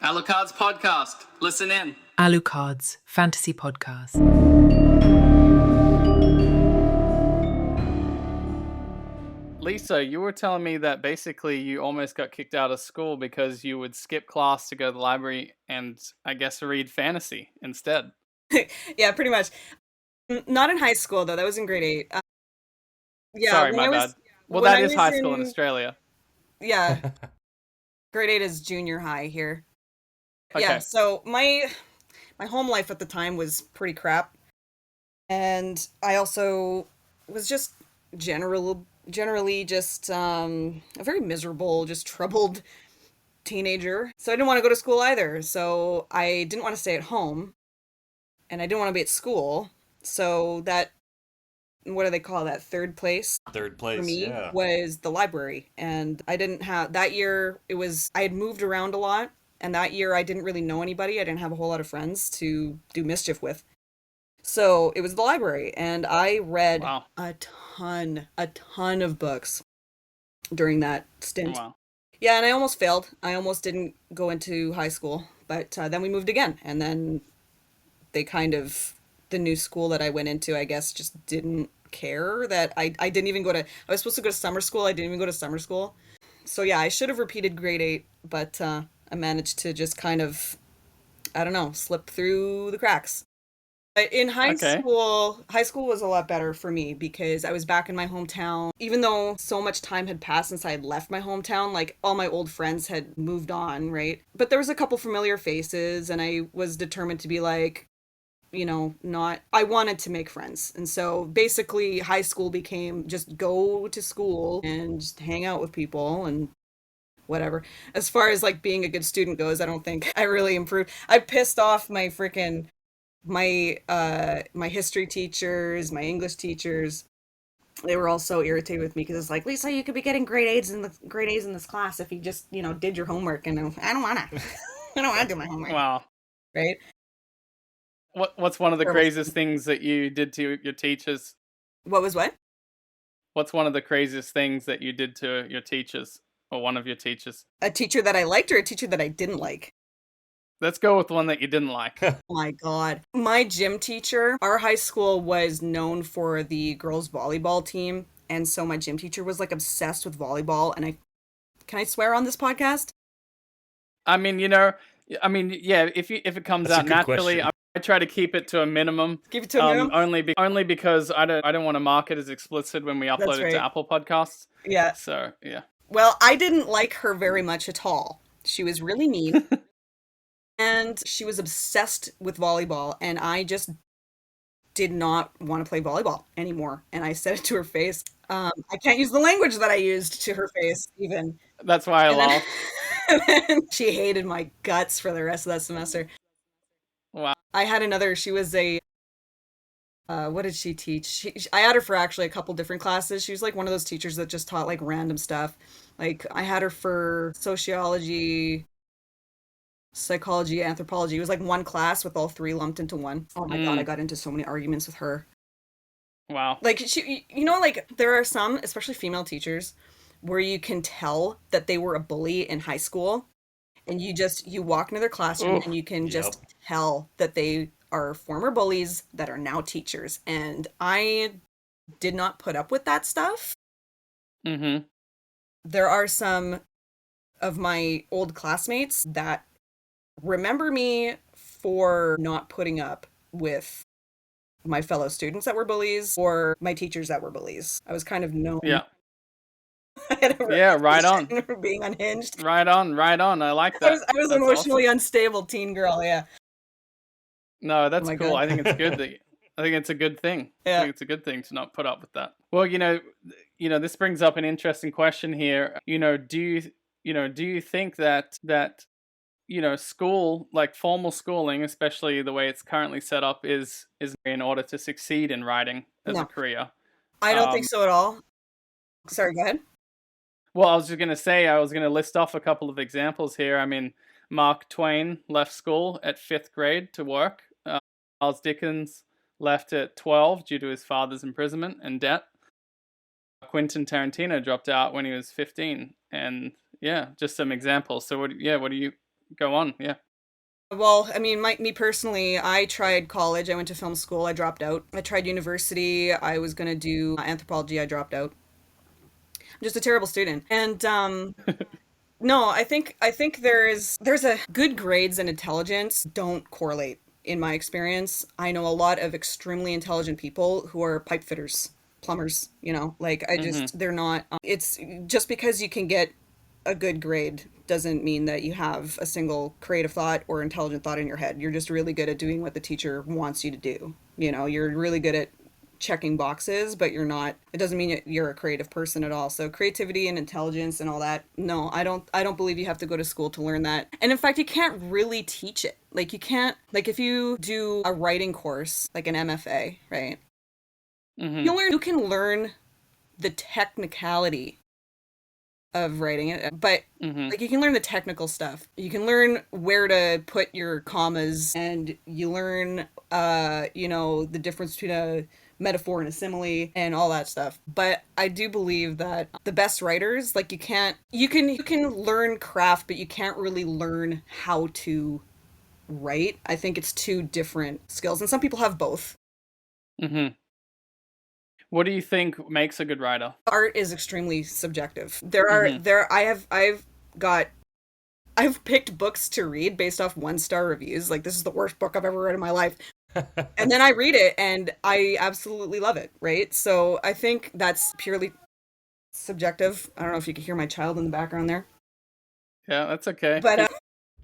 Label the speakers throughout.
Speaker 1: Alucard's podcast. Listen in.
Speaker 2: Alucard's fantasy podcast.
Speaker 3: Lisa, you were telling me that basically you almost got kicked out of school because you would skip class to go to the library and, I guess, read fantasy instead.
Speaker 4: Yeah, pretty much. Not in high school, though. That was in grade 8.
Speaker 3: Sorry, my bad. Well, that is high school in Australia.
Speaker 4: Yeah. Grade 8 is junior high here.
Speaker 3: Okay.
Speaker 4: Yeah, so my home life at the time was pretty crap. And I also was just generally just a very miserable, just troubled teenager. So I didn't want to go to school either. So I didn't want to stay at home. And I didn't want to be at school. So that, what do they call that? Third place?
Speaker 5: Third place,
Speaker 4: for me,
Speaker 5: yeah.
Speaker 4: was the library. And I didn't have, that year, I had moved around a lot. And that year I didn't really know anybody. I didn't have a whole lot of friends to do mischief with. So it was the library. And I read a ton of books during that stint.
Speaker 3: Wow.
Speaker 4: Yeah, and I almost failed. I almost didn't go into high school. But then we moved again. And then they the new school that I went into, I guess, just didn't care that I didn't even I was supposed to go to summer school. I didn't even go to summer school. So yeah, I should have repeated grade 8, but I managed to just kind of, I don't know, slip through the cracks. But in high school was a lot better for me because I was back in my hometown. Even though so much time had passed since I had left my hometown, like all my old friends had moved on, right? But there was a couple familiar faces and I was determined to be like, I wanted to make friends. And so basically high school became just go to school and just hang out with people and whatever. As far as like being a good student goes, I don't think I really improved. I pissed off my my history teachers, my English teachers. They were all so irritated with me because it's like, Lisa, you could be getting grade A's in this class if you just, did your homework. And I don't want to do my homework.
Speaker 3: Wow.
Speaker 4: Right?
Speaker 3: What's one of the craziest things that you did to your teachers?
Speaker 4: What was what?
Speaker 3: What's one of the craziest things that you did to your teachers or one of your teachers?
Speaker 4: A teacher that I liked or a teacher that I didn't like?
Speaker 3: Let's go with one that you didn't like.
Speaker 4: Oh my God. My gym teacher, our high school was known for the girls' volleyball team. And so my gym teacher was like obsessed with volleyball. And can I swear on this podcast?
Speaker 3: I mean, yeah, if it comes out naturally, I try to keep it to a minimum.
Speaker 4: Keep it to a minimum?
Speaker 3: Only because I don't want to mark it as explicit when we upload it to Apple Podcasts.
Speaker 4: Yeah.
Speaker 3: So, yeah.
Speaker 4: Well, I didn't like her very much at all. She was really mean. And she was obsessed with volleyball. And I just did not want to play volleyball anymore. And I said it to her face. I can't use the language that I used to her face, even.
Speaker 3: That's why I laughed.
Speaker 4: And she hated my guts for the rest of that semester.
Speaker 3: Wow.
Speaker 4: I had she was a, what did she teach? I had her for actually a couple different classes. She was like one of those teachers that just taught like random stuff. Like I had her for sociology, psychology, anthropology. It was like one class with all three lumped into one. Oh my God, I got into so many arguments with her.
Speaker 3: Wow.
Speaker 4: Like like there are some, especially female teachers, where you can tell that they were a bully in high school. And you walk into their classroom and you can just tell that they are former bullies that are now teachers. And I did not put up with that stuff.
Speaker 3: Mm-hmm.
Speaker 4: There are some of my old classmates that remember me for not putting up with my fellow students that were bullies or my teachers that were bullies. I was kind of known.
Speaker 3: Yeah.
Speaker 4: Yeah,
Speaker 3: right on.
Speaker 4: For being unhinged.
Speaker 3: Right on. I like that.
Speaker 4: I was emotionally unstable teen girl, yeah.
Speaker 3: No, that's cool.
Speaker 4: God.
Speaker 3: I think it's good I think it's a good thing.
Speaker 4: Yeah.
Speaker 3: I think it's a good thing to not put up with that. Well, this brings up an interesting question here. Do you think that school, like formal schooling, especially the way it's currently set up, is in order to succeed in writing as a career?
Speaker 4: I don't think so at all. Sorry, go ahead.
Speaker 3: Well, I was just going to say, I was going to list off a couple of examples here. I mean, Mark Twain left school at 5th grade to work. Charles Dickens left at 12 due to his father's imprisonment and debt. Quentin Tarantino dropped out when he was 15. And yeah, just some examples. So what do you go on. Yeah.
Speaker 4: Well, I mean, me personally, I tried college. I went to film school. I dropped out. I tried university. I was going to do anthropology. I dropped out. I'm just a terrible student. And no, I think there's a good grades and intelligence don't correlate in my experience. I know a lot of extremely intelligent people who are pipe fitters, plumbers, like they're not it's just because you can get a good grade doesn't mean that you have a single creative thought or intelligent thought in your head. You're just really good at doing what the teacher wants you to do. You're really good at checking boxes, but you're not, it doesn't mean you're a creative person at all. So creativity and intelligence and all that, no, I don't believe you have to go to school to learn that. And in fact, you can't really teach it. Like you can't, like if you do a writing course, like an MFA, right? You can learn the technicality of writing it, but like you can learn the technical stuff. You can learn where to put your commas, and you learn the difference between a metaphor and a simile and all that stuff. But I do believe that the best writers, like you can learn craft, but you can't really learn how to write. I think it's two different skills, and some people have both.
Speaker 3: What do you think makes a good writer?
Speaker 4: Art is extremely subjective. I've picked books to read based off 1-star reviews. Like, this is the worst book I've ever read in my life. And then I read it and I absolutely love it, right? So I think that's purely subjective. I don't know if you can hear my child in the background there.
Speaker 3: Yeah, that's okay.
Speaker 4: But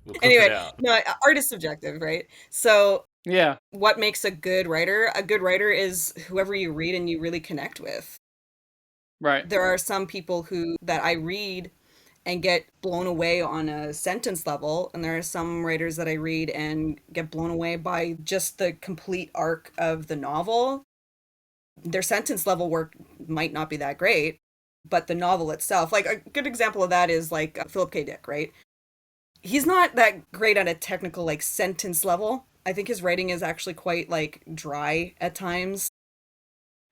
Speaker 5: We'll cut
Speaker 4: anyway,
Speaker 5: it out.
Speaker 4: no, art is subjective, right? So
Speaker 3: Yeah.
Speaker 4: what makes a good writer? A good writer is whoever you read and you really connect with.
Speaker 3: Right.
Speaker 4: There are some people that I read and get blown away on a sentence level, and there are some writers that I read and get blown away by just the complete arc of the novel. Their sentence level work might not be that great, but the novel itself, like a good example of that is like Philip K. Dick, right? He's not that great at a technical like sentence level. I think his writing is actually quite like dry at times.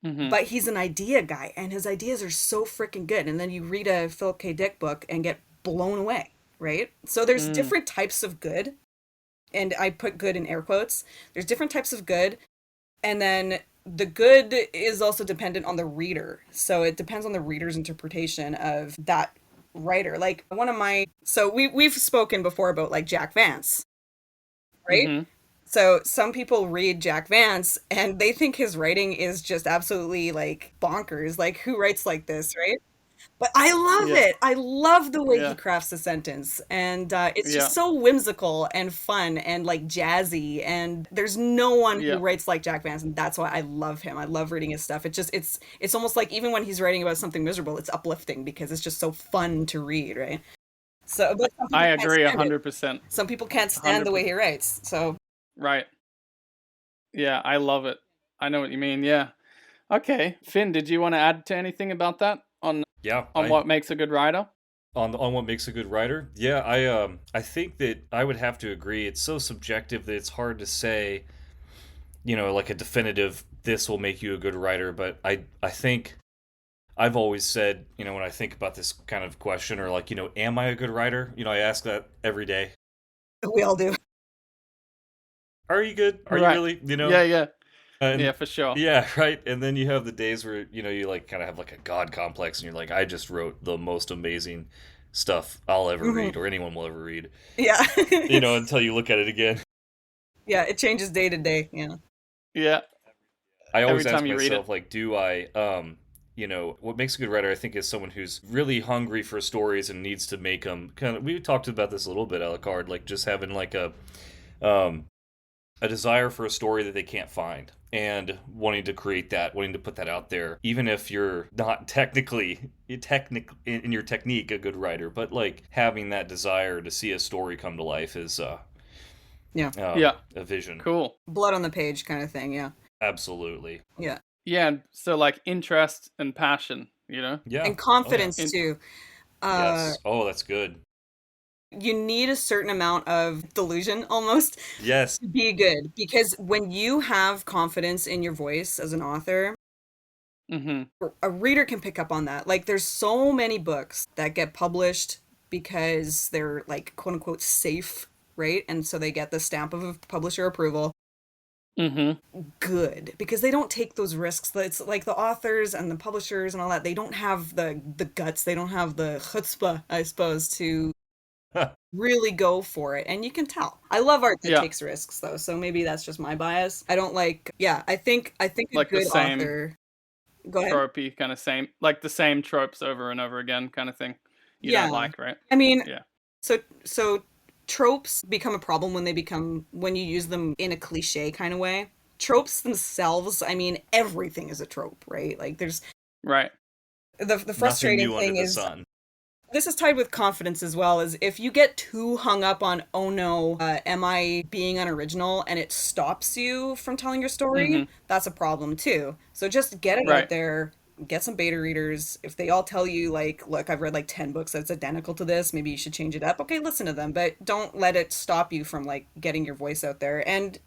Speaker 4: But he's an idea guy, and his ideas are so freaking good. And then you read a Philip K. Dick book and get blown away, right? So there's different types of good, and I put good in air quotes. There's different types of good, and then the good is also dependent on the reader. So it depends on the reader's interpretation of that writer. Like we've spoken before about like Jack Vance, right? So some people read Jack Vance and they think his writing is just absolutely like bonkers. Like, who writes like this, right? But I love it. I love the way he crafts a sentence. And it's just so whimsical and fun and like jazzy. And there's no one who writes like Jack Vance. And that's why I love him. I love reading his stuff. It's almost like even when he's writing about something miserable, it's uplifting because it's just so fun to read, right? So but
Speaker 3: I agree 100%.
Speaker 4: Some people can't stand the way he writes. So
Speaker 3: right. Yeah, I love it. I know what you mean. Yeah. Okay. Finn, did you want to add to anything about that on what makes a good writer?
Speaker 5: On what makes a good writer? Yeah, I think that I would have to agree. It's so subjective that it's hard to say, like a definitive, this will make you a good writer. But I think I've always said, when I think about this kind of question, or like, am I a good writer? I ask that every day.
Speaker 4: we all do.
Speaker 5: Are you good? Are you really?
Speaker 3: Yeah. Yeah, for sure.
Speaker 5: Yeah, right. And then you have the days where, you like kind of have like a God complex and you're like, I just wrote the most amazing stuff I'll ever read or anyone will ever read.
Speaker 4: Yeah.
Speaker 5: Until you look at it again.
Speaker 4: Yeah, it changes day to day. Yeah.
Speaker 3: Yeah.
Speaker 5: I always ask myself, like, do I, what makes a good writer, I think, is someone who's really hungry for stories and needs to make them we talked about this a little bit, Alucard, like just having like a desire for a story that they can't find and wanting to create that, wanting to put that out there, even if you're not technically in your technique a good writer, but like having that desire to see a story come to life is a vision.
Speaker 3: Cool.
Speaker 4: Blood on the page kind of thing. Yeah.
Speaker 5: Absolutely.
Speaker 4: Yeah.
Speaker 3: Yeah. So like interest and passion,
Speaker 5: Yeah.
Speaker 4: And confidence too.
Speaker 5: Yes. Oh, that's good.
Speaker 4: You need a certain amount of delusion almost to be good, because when you have confidence in your voice as an author, a reader can pick up on that. Like, there's so many books that get published because they're like quote unquote safe right? And so they get the stamp of publisher approval.
Speaker 3: Mm-hmm.
Speaker 4: Good, because they don't take those risks. It's like the authors and the publishers and all that, they don't have the guts, they don't have the chutzpah, I suppose, to really go for it. And you can tell. I love art that takes risks, though, so maybe that's just my bias. I don't like, I think a
Speaker 3: like
Speaker 4: good
Speaker 3: the same
Speaker 4: author, go ahead.
Speaker 3: tropey kind of the same tropes over and over again kind of thing. You don't like, right?
Speaker 4: I mean,
Speaker 3: yeah.
Speaker 4: So tropes become a problem when you use them in a cliche kind of way. Tropes themselves, I mean, everything is a trope, right? Like there's
Speaker 3: right.
Speaker 4: The frustrating thing is this is tied with confidence as well, is if you get too hung up on, oh no, am I being unoriginal, and it stops you from telling your story, that's a problem too. So just get it out there, get some beta readers. If they all tell you, like, look, I've read like 10 books that's identical to this, maybe you should change it up. Okay, listen to them, but don't let it stop you from like getting your voice out there. And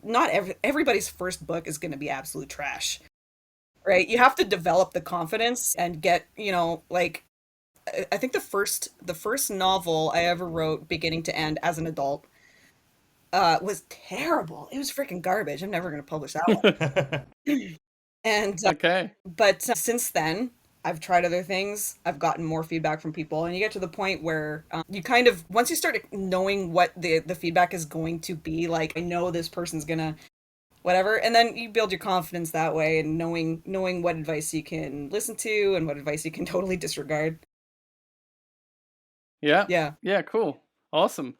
Speaker 4: not everybody's first book is going to be absolute trash, right? You have to develop the confidence and get, like, I think the first novel I ever wrote, beginning to end, as an adult, was terrible. It was freaking garbage. I'm never going to publish that one. And
Speaker 3: okay.
Speaker 4: But since then, I've tried other things. I've gotten more feedback from people, and you get to the point where you kind of, once you start knowing what the feedback is going to be, like, I know this person's gonna whatever, and then you build your confidence that way, and knowing what advice you can listen to and what advice you can totally disregard.
Speaker 3: Yeah, cool, awesome.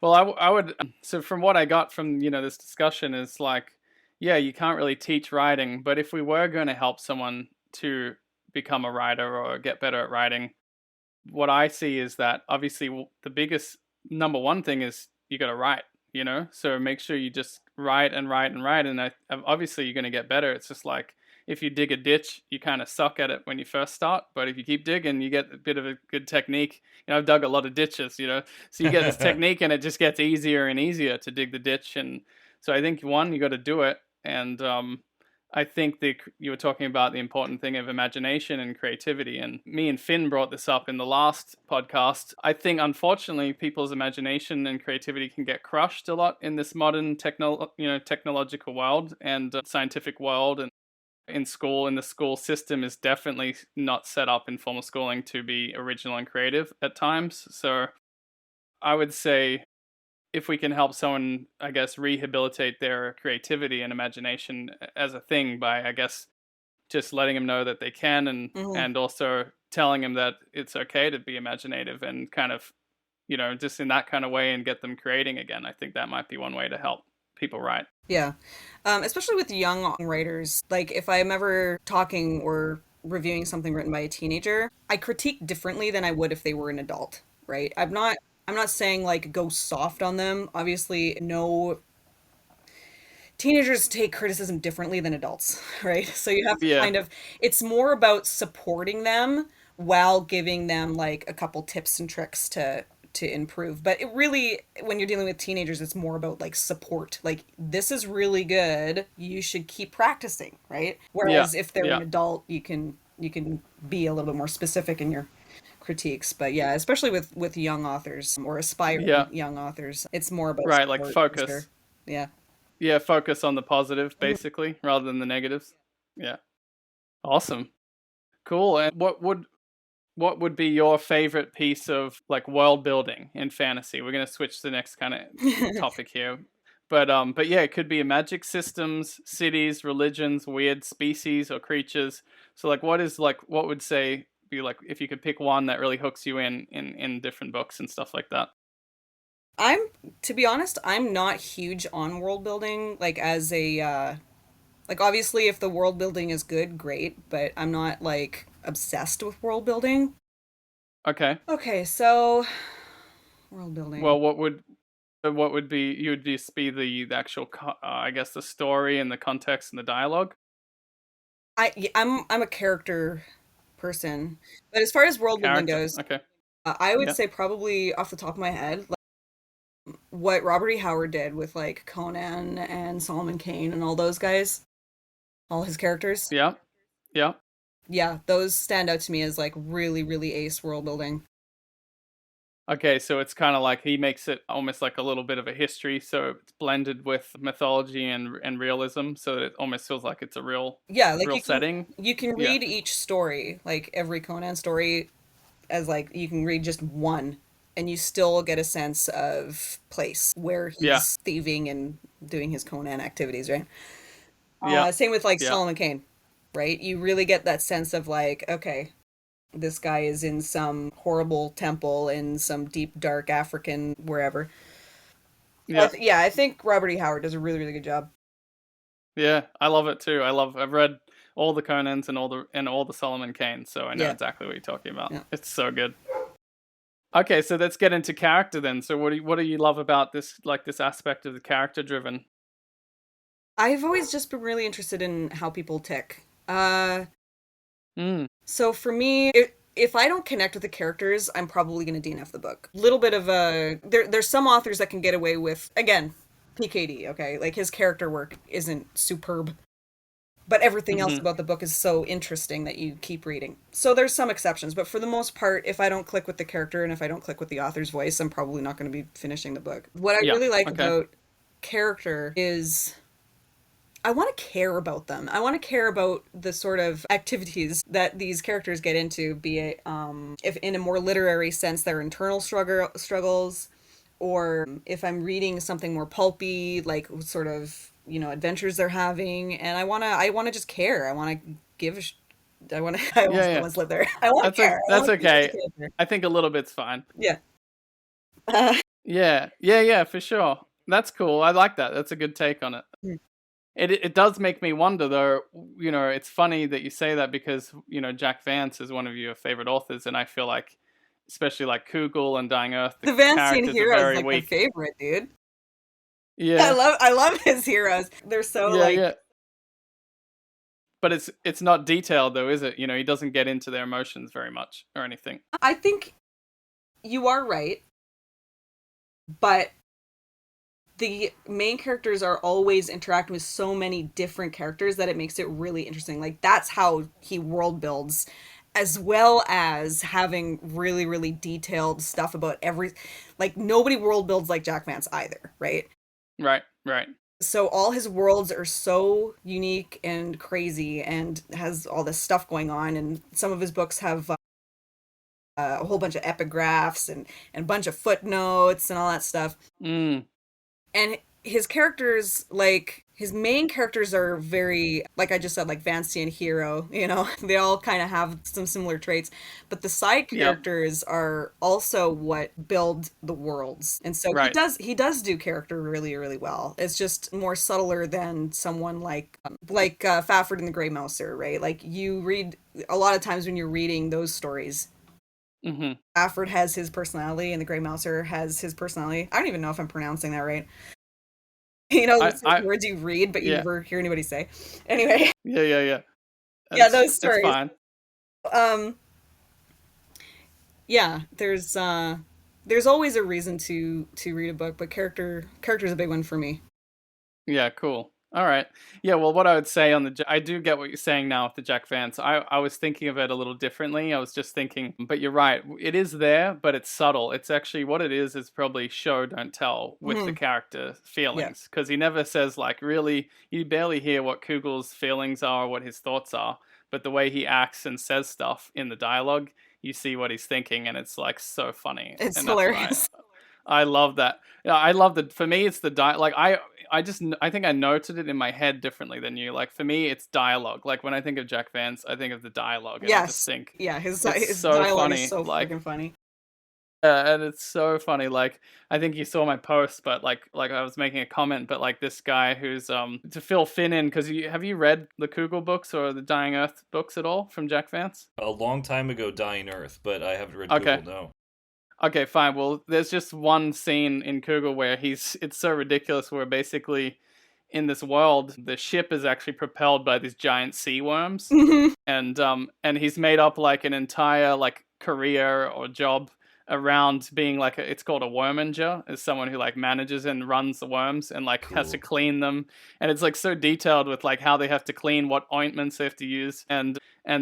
Speaker 3: Well, I would, so from what I got from this discussion is like, yeah, you can't really teach writing, but if we were going to help someone to become a writer or get better at writing, what I see is that obviously the biggest number one thing is you got to write, so make sure you just write and write and write, and obviously you're going to get better. It's just like if you dig a ditch, you kind of suck at it when you first start, but if you keep digging, you get a bit of a good technique. I've dug a lot of ditches, so you get this technique, and it just gets easier and easier to dig the ditch. And so I think, one, you got to do it. And I think you were talking about the important thing of imagination and creativity, and me and Finn brought this up in the last podcast. I think, unfortunately, people's imagination and creativity can get crushed a lot in this modern technological world and scientific world. And in the school system is definitely not set up in formal schooling to be original and creative at times. So I would say, if we can help someone, I guess, rehabilitate their creativity and imagination as a thing by, I guess, just letting them know that they can, and also telling them that it's okay to be imaginative, and kind of, just in that kind of way, and get them creating again. I think that might be one way to help people write.
Speaker 4: Yeah. Especially with young writers. Like, if I'm ever talking or reviewing something written by a teenager, I critique differently than I would if they were an adult, right? I'm not saying, like, go soft on them. Obviously, no, teenagers take criticism differently than adults, right? So you have to kind of, it's more about supporting them while giving them, like, a couple tips and tricks to improve. But it really, when you're dealing with teenagers, it's more about, like, support. Like, this is really good, you should keep practicing, right? Whereas if they're an adult, you can be a little bit more specific in your critiques. But yeah, especially with young authors or aspiring young authors, it's more about
Speaker 3: right, like focus.
Speaker 4: Yeah,
Speaker 3: focus on the positive, basically, rather than the negatives. Yeah, awesome, cool. And what would be your favorite piece of, like, world building in fantasy? We're going to switch to the next kind of topic here, but yeah, it could be magic systems, cities, religions, weird species or creatures. So, like, what would say be, like, if you could pick one that really hooks you in different books and stuff like that?
Speaker 4: To be honest, I'm not huge on world building, like, as a like, obviously if the world building is good, great, but I'm not, like, obsessed with world building. Okay, so world building.
Speaker 3: Well, what would be, you would just be the actual I guess the story and the context and the dialogue?
Speaker 4: I'm a character person, but as far as world building goes, I would say probably off the top of my head, like, what Robert E. Howard did with, like, Conan and Solomon Kane and all those guys, all his characters. Yeah, those stand out to me as, like, really, really ace world building.
Speaker 3: Okay, so it's kind of like he makes it almost like a little bit of a history, so it's blended with mythology and realism, so that it almost feels like it's a real
Speaker 4: Yeah, like
Speaker 3: real setting.
Speaker 4: you can
Speaker 3: Yeah.
Speaker 4: read each story, like every Conan story, as like you can read just one, and you still get a sense of place where he's
Speaker 3: Yeah.
Speaker 4: thieving and doing his Conan activities, right?
Speaker 3: Yeah.
Speaker 4: Same with like
Speaker 3: Yeah.
Speaker 4: Solomon Kane, right? You really get that sense of like, okay, this guy is in some horrible temple in some deep, dark African wherever.
Speaker 3: Yeah.
Speaker 4: Yeah, I think Robert E. Howard does a really, really good job.
Speaker 3: Yeah, I love it too. I've read all the Conans and all the Solomon Kane, so I know
Speaker 4: Yeah.
Speaker 3: exactly what you're talking about.
Speaker 4: Yeah.
Speaker 3: It's so good. Okay, so let's get into character then. So what do you love about this aspect of the character driven?
Speaker 4: I've always just been really interested in how people tick.
Speaker 3: Mm.
Speaker 4: So for me, if I don't connect with the characters, I'm probably going to DNF the book. Little bit of a there's some authors that can get away with, again, PKD, okay? Like his character work isn't superb, but everything else about the book is so interesting that you keep reading. So there's some exceptions, but for the most part, if I don't click with the character and if I don't click with the author's voice, I'm probably not going to be finishing the book. What I really like about character is I want to care about them. I want to care about the sort of activities that these characters get into, be it if in a more literary sense, their internal struggles, or if I'm reading something more pulpy, like sort of, you know, adventures they're having, and I want to just care. I want to give I want to I almost live there. I want to care.
Speaker 3: That's okay. I think a little bit's fine.
Speaker 4: Yeah.
Speaker 3: Yeah, for sure. That's cool. I like that. That's a good take on it. It does make me wonder, though. You know, it's funny that you say that because, you know, Jack Vance is one of your favorite authors, and I feel like, especially like Kugel and Dying Earth,
Speaker 4: the Vancian
Speaker 3: characters
Speaker 4: hero
Speaker 3: are
Speaker 4: is
Speaker 3: very
Speaker 4: like
Speaker 3: weak.
Speaker 4: my favorite, dude.
Speaker 3: Yeah,
Speaker 4: I love his heroes. They're so
Speaker 3: yeah. But it's not detailed though, is it? You know, he doesn't get into their emotions very much or anything.
Speaker 4: I think you are right, but the main characters are always interacting with so many different characters that it makes it really interesting. Like that's how he world builds, as well as having really, really detailed stuff about like nobody world builds like Jack Vance either, right?
Speaker 3: Right.
Speaker 4: So all his worlds are so unique and crazy and has all this stuff going on, and some of his books have a whole bunch of epigraphs and a bunch of footnotes and all that stuff. And his characters, like, his main characters are very, like I just said, like Vancian hero, you know, they all kind of have some similar traits, but the side characters are also what build the worlds. And so he does do character really, really well. It's just more subtler than someone like Fafford and the Grey Mouser, right? Like you read, a lot of times when you're reading those stories, Fafford has his personality and the Grey Mouser has his personality. I don't even know if I'm pronouncing that right. You know, words you read, but you never hear anybody say. Anyway.
Speaker 3: Yeah.
Speaker 4: Yeah, those stories.
Speaker 3: That's fine.
Speaker 4: Yeah, there's always a reason to read a book, but character's a big one for me.
Speaker 3: Yeah, cool. All right. Yeah, well, what I would say I do get what you're saying now with the Jack Vance. I was thinking of it a little differently. I was just thinking, but you're right. It is there, but it's subtle. It's actually what it is probably show, don't tell with the character feelings. Because he never says, like, really, you barely hear what Kugel's feelings are, what his thoughts are. But the way he acts and says stuff in the dialogue, you see what he's thinking, and it's, like, so funny.
Speaker 4: It's hilarious.
Speaker 3: I love that. Yeah, I love that. For me, it's the like I think I noted it in my head differently than you. Like for me, it's dialogue. Like when I think of Jack Vance, I think of the dialogue. And I just think,
Speaker 4: his
Speaker 3: so
Speaker 4: dialogue
Speaker 3: funny.
Speaker 4: is so
Speaker 3: like,
Speaker 4: freaking funny.
Speaker 3: And it's so funny. Like I think you saw my post, but like I was making a comment, but like this guy who's to fill Finn in, because have you read the Kugel books or the Dying Earth books at all from Jack Vance?
Speaker 5: A long time ago, Dying Earth, but I haven't read Kugel, no.
Speaker 3: Okay, fine. Well, there's just one scene in Kugel where it's so ridiculous, where basically in this world, the ship is actually propelled by these giant sea worms. And he's made up like an entire like career or job around being like it's called a worminger, is someone who like manages and runs the worms and like has to clean them, and it's like so detailed with like how they have to clean, what ointments they have to use, and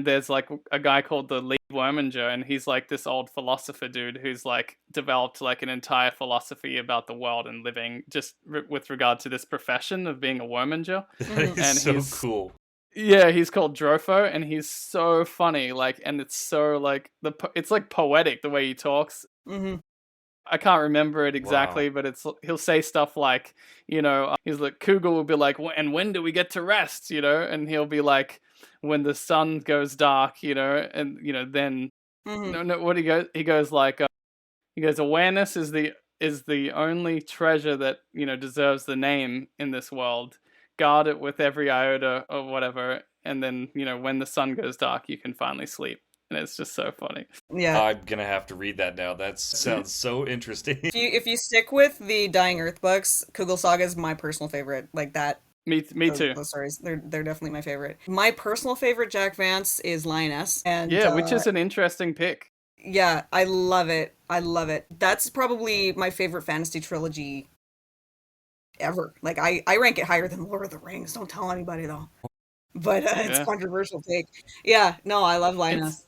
Speaker 3: there's like a guy called the lead worminger, and he's like this old philosopher dude who's like developed like an entire philosophy about the world and living just with regard to this profession of being a worminger.
Speaker 5: It's so cool.
Speaker 3: Yeah, he's called Drofo, and he's so funny. Like, and it's so like it's like poetic the way he talks.
Speaker 4: Mm-hmm.
Speaker 3: I can't remember it exactly, but he'll say stuff like, he's like, Kugel will be like, and when do we get to rest? And he'll be like, when the sun goes dark, and then no, what he goes like, awareness is the only treasure that deserves the name in this world. Guard it with every iota or whatever, and then when the sun goes dark, you can finally sleep. And it's just so funny.
Speaker 4: Yeah,
Speaker 5: I'm gonna have to read that now. That sounds so interesting.
Speaker 4: If you stick with the Dying Earth books, Kugel Saga is my personal favorite. Like that.
Speaker 3: Me too.
Speaker 4: Those stories, they're definitely my favorite. My personal favorite Jack Vance is Lioness, and
Speaker 3: which is an interesting pick.
Speaker 4: Yeah, I love it. That's probably my favorite fantasy trilogy ever. Like I rank it higher than Lord of the Rings. Don't tell anybody though. But it's a controversial take. Yeah, no, I love Lioness.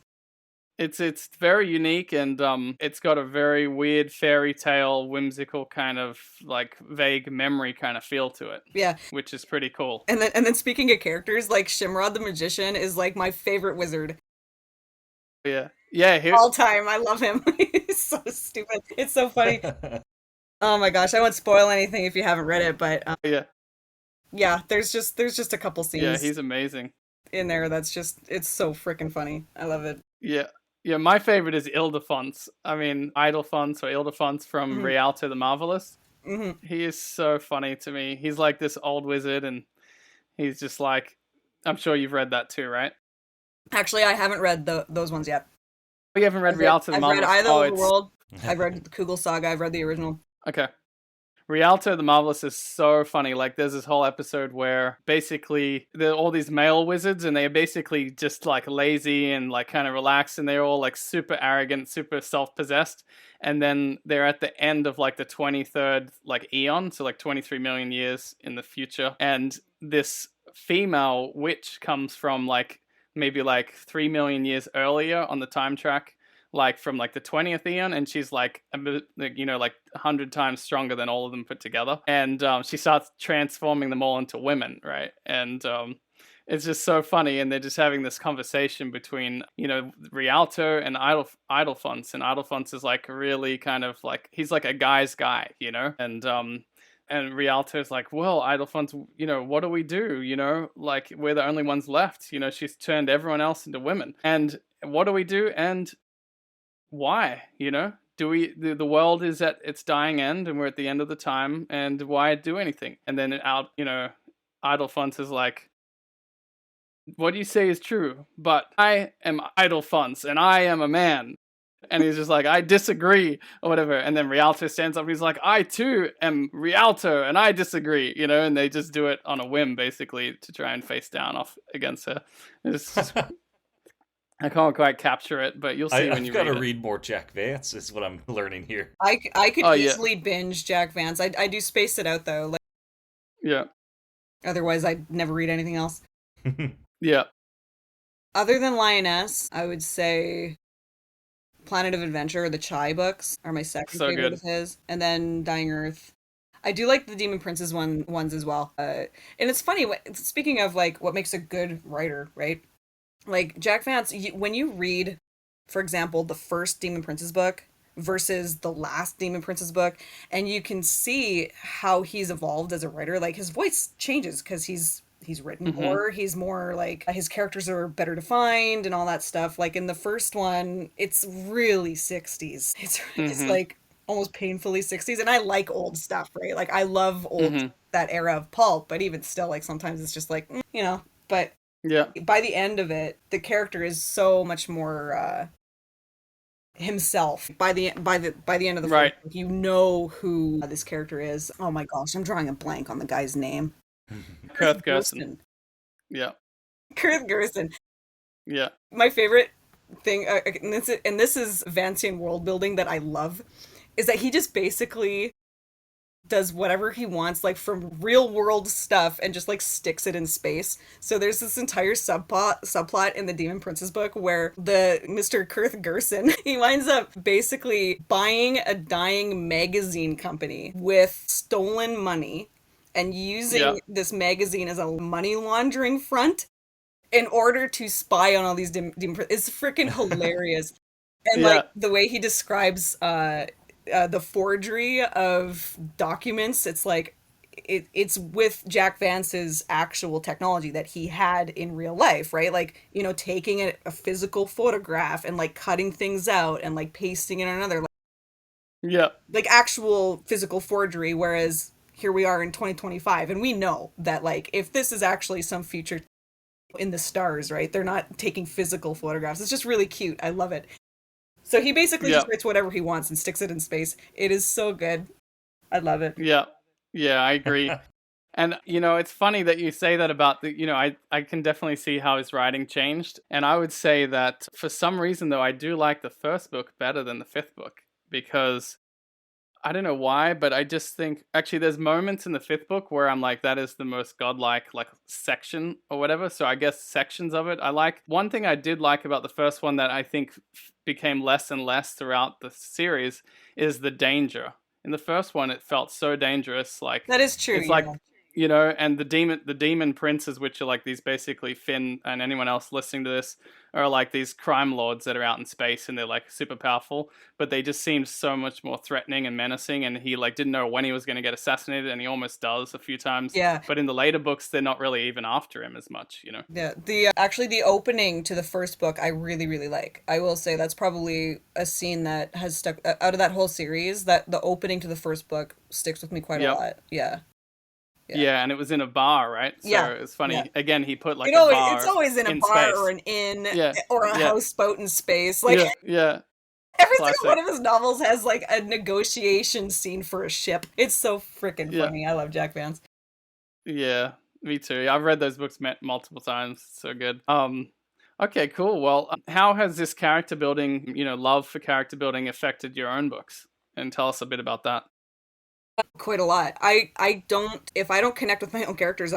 Speaker 3: It's very unique, and it's got a very weird fairy tale, whimsical kind of like vague memory kind of feel to it.
Speaker 4: Yeah,
Speaker 3: which is pretty cool.
Speaker 4: And then speaking of characters, like Shimrod the Magician is like my favorite wizard.
Speaker 3: Yeah,
Speaker 4: all time. I love him. He's so stupid. It's so funny. Oh my gosh, I won't spoil anything if you haven't read it, but yeah, there's just a couple scenes.
Speaker 3: Yeah, he's amazing
Speaker 4: in there. It's so freaking funny. I love it.
Speaker 3: Yeah, my favorite is Ildefonse. I mean, Ildefonse or Ildefonse from Rialto the Marvelous. Mm-hmm. He is so funny to me. He's like this old wizard, and he's just like, I'm sure you've read that too, right?
Speaker 4: Actually, I haven't read those ones yet.
Speaker 3: Oh, you haven't read Rialto the Marvelous?
Speaker 4: I've read Idol of the World. I've read the Kugel Saga. I've read the original.
Speaker 3: Okay. Rialto the Marvelous is so funny. Like, there's this whole episode where basically there are all these male wizards, and they're basically just like lazy and like kind of relaxed, and they're all like super arrogant, super self-possessed. And then they're at the end of like the 23rd like eon, so like 23 million years in the future. And this female witch comes from like maybe like 3 million years earlier on the time track, like from like the 20th eon, and she's like like 100 times stronger than all of them put together, and she starts transforming them all into women, right? And it's just so funny, and they're just having this conversation between Rialto and Ildefonse, and Ildefonse is like really kind of like, he's like a guy's guy, and Rialto's like, well, Ildefonse, what do we do? Like, we're the only ones left. She's turned everyone else into women, and what do we do? And why? The world is at its dying end, and we're at the end of the time, and why do anything? And then Ildefonse is like, what you say is true, but I am Ildefonse, and I am a man. And he's just like, I disagree, or whatever. And then Rialto stands up, and he's like, I too am Rialto, and I disagree, and they just do it on a whim, basically, to try and face down off against her. It's just, I can't quite capture it, but you'll see when you read it.
Speaker 5: I've got to read more Jack Vance, is what I'm learning here.
Speaker 4: I could easily binge Jack Vance. I do space it out, though.
Speaker 3: Yeah.
Speaker 4: Otherwise, I'd never read anything else.
Speaker 3: Yeah.
Speaker 4: Other than Lioness, I would say Planet of Adventure, or the Chai books, are my second favorite of his. And then Dying Earth. I do like the Demon Princess ones as well. And it's funny, speaking of like what makes a good writer, right? Like Jack Vance, when you read, for example, the first Demon Princess book versus the last Demon Princess book, and you can see how he's evolved as a writer. Like his voice changes because he's written more. He's more like, his characters are better defined and all that stuff. Like in the first one, it's really 60s. It's like almost painfully 60s. And I like old stuff, right? Like I love old, that era of pulp, but even still, like sometimes it's just like, but
Speaker 3: yeah,
Speaker 4: by the end of it, the character is so much more himself. By the end of the
Speaker 3: right,
Speaker 4: film, you know who this character is. Oh my gosh, I'm drawing a blank on the guy's name.
Speaker 3: Kurth Gersten. Yeah.
Speaker 4: Kurth Gersten.
Speaker 3: Yeah.
Speaker 4: My favorite thing, and this is Vancian world building that I love, is that he just basically does whatever he wants, like from real world stuff, and just like sticks it in space. So there's this entire subplot in the Demon Princess book where the Mr. Kurth Gerson, he winds up basically buying a dying magazine company with stolen money and using this magazine as a money laundering front in order to spy on all these demon. It's freaking hilarious. And like the way he describes the forgery of documents, it's like it's with Jack Vance's actual technology that he had in real life, right? Like, you know, taking a physical photograph and like cutting things out and like pasting in another, like actual physical forgery. Whereas here we are in 2025, and we know that like if this is actually some future in the stars, right? They're not taking physical photographs. It's just really cute. I love it. So he basically just writes whatever he wants and sticks it in space. It is so good. I love it.
Speaker 3: Yeah, I agree. And, you know, it's funny that you say that about the, you know, I can definitely see how his writing changed. And I would say that for some reason, though, I do like the first book better than the fifth book, because I don't know why, but I just think actually there's moments in the fifth book where I'm like, that is the most godlike like section or whatever. So I guess sections of it I like. One thing I did like about the first one that I think became less and less throughout the series is the danger. In the first one, it felt so dangerous. Like
Speaker 4: that is true.
Speaker 3: It's like, you know, and the demon princes, which are like these basically Finn and anyone else listening to this, are like these crime lords that are out in space and they're like super powerful, but they just seemed so much more threatening and menacing. And he like didn't know when he was going to get assassinated, and he almost does a few times.
Speaker 4: Yeah.
Speaker 3: But in the later books, they're not really even after him as much, you know?
Speaker 4: Yeah. The actually the opening to the first book, I really, really like. I will say that's probably a scene that has stuck out of that whole series. That the opening to the first book sticks with me quite a lot. Yeah.
Speaker 3: Yeah, and it was in a bar, right? So it's funny.
Speaker 4: Yeah.
Speaker 3: Again, he put like
Speaker 4: you know,
Speaker 3: a bar
Speaker 4: it's always in a bar
Speaker 3: space.
Speaker 4: or an inn or a houseboat in space. Like every
Speaker 3: Classic.
Speaker 4: single one of his novels has like a negotiation scene for a ship. It's so freaking funny. I love Jack Vance.
Speaker 3: Yeah, me too. I've read those books multiple times. It's so good. Okay, cool. Well, how has this character building, you know, love for character building affected your own books? And tell us a bit about that.
Speaker 4: Quite a lot. If I don't connect with my own characters,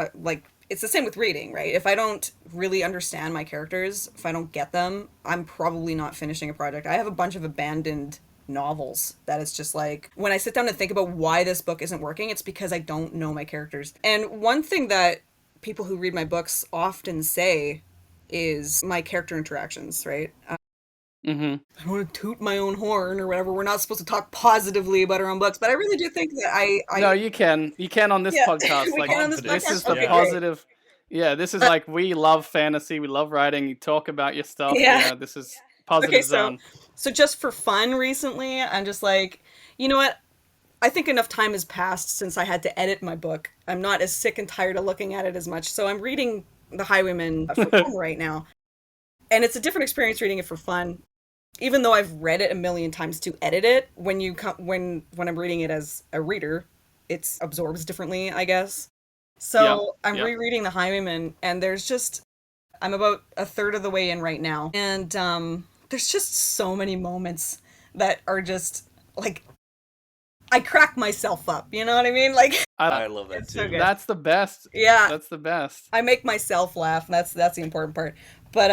Speaker 4: it's the same with reading, right? If I don't really understand my characters, if I don't get them, I'm probably not finishing a project. I have a bunch of abandoned novels that it's just like, when I sit down to think about why this book isn't working, it's because I don't know my characters. And one thing that people who read my books often say is my character interactions, right? I don't want to toot my own horn or whatever. We're not supposed to talk positively about our own books, but I really do think that I
Speaker 3: No, you can on this podcast.
Speaker 4: We
Speaker 3: Like
Speaker 4: can on this
Speaker 3: this
Speaker 4: podcast.
Speaker 3: is the
Speaker 4: Okay,
Speaker 3: positive. Great. Yeah, this is like, we love fantasy, we love writing. You talk about your stuff.
Speaker 4: Yeah.
Speaker 3: This is positive zone.
Speaker 4: So just for fun, recently, I'm just like, you know what? I think enough time has passed since I had to edit my book. I'm not as sick and tired of looking at it as much, so I'm reading The Highwayman for fun right now, and it's a different experience reading it for fun. Even though I've read it a million times to edit it, when I'm reading it as a reader, it absorbs differently, I guess. So I'm rereading The Highwayman, and I'm about a third of the way in right now, and there's just so many moments that are just like, I crack myself up, you know what I mean? Like,
Speaker 5: I love that too.
Speaker 4: So good.
Speaker 3: That's the best.
Speaker 4: Yeah,
Speaker 3: that's the best.
Speaker 4: I make myself laugh, and that's the important part. But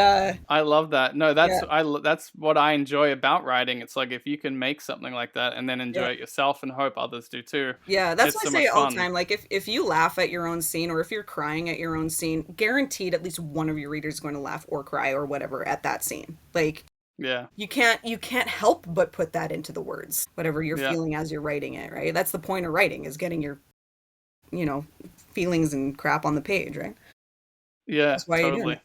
Speaker 3: I love that. No, that's what I enjoy about writing. It's like, if you can make something like that and then enjoy it yourself and hope others do too.
Speaker 4: Yeah, that's what I say all the
Speaker 3: fun.
Speaker 4: time. Like, if you laugh at your own scene, or if you're crying at your own scene, guaranteed at least one of your readers is going to laugh or cry or whatever at that scene. Like, you can't help but put that into the words, whatever you're feeling as you're writing it, right? That's the point of writing, is getting your, you know, feelings and crap on the page, right?
Speaker 3: Yeah,
Speaker 4: that's why
Speaker 3: totally.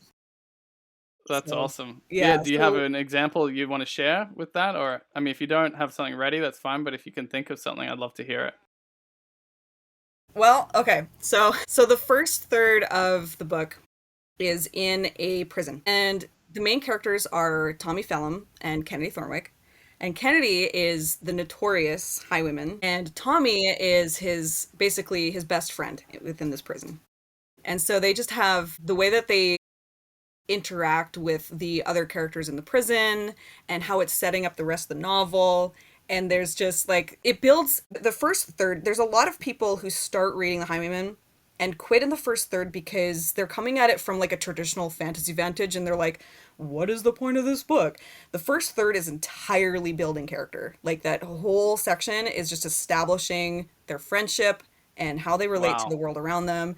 Speaker 3: That's awesome. Yeah. Do you have an example you want to share with that? Or, I mean, if you don't have something ready, that's fine. But if you can think of something, I'd love to hear it.
Speaker 4: Well, okay. So the first third of the book is in a prison. And the main characters are Tommy Phelan and Kennedy Thornwick. And Kennedy is the notorious highwayman, and Tommy is basically his best friend within this prison. And so they just have the way that they interact with the other characters in the prison and how it's setting up the rest of the novel. And there's just like, it builds the first third. There's a lot of people who start reading the Highwayman and quit in the first third because they're coming at it from like a traditional fantasy vantage and they're like, what is the point of this book? The first third is entirely building character. Like that whole section is just establishing their friendship and how they relate to
Speaker 3: Wow.
Speaker 4: the world around them.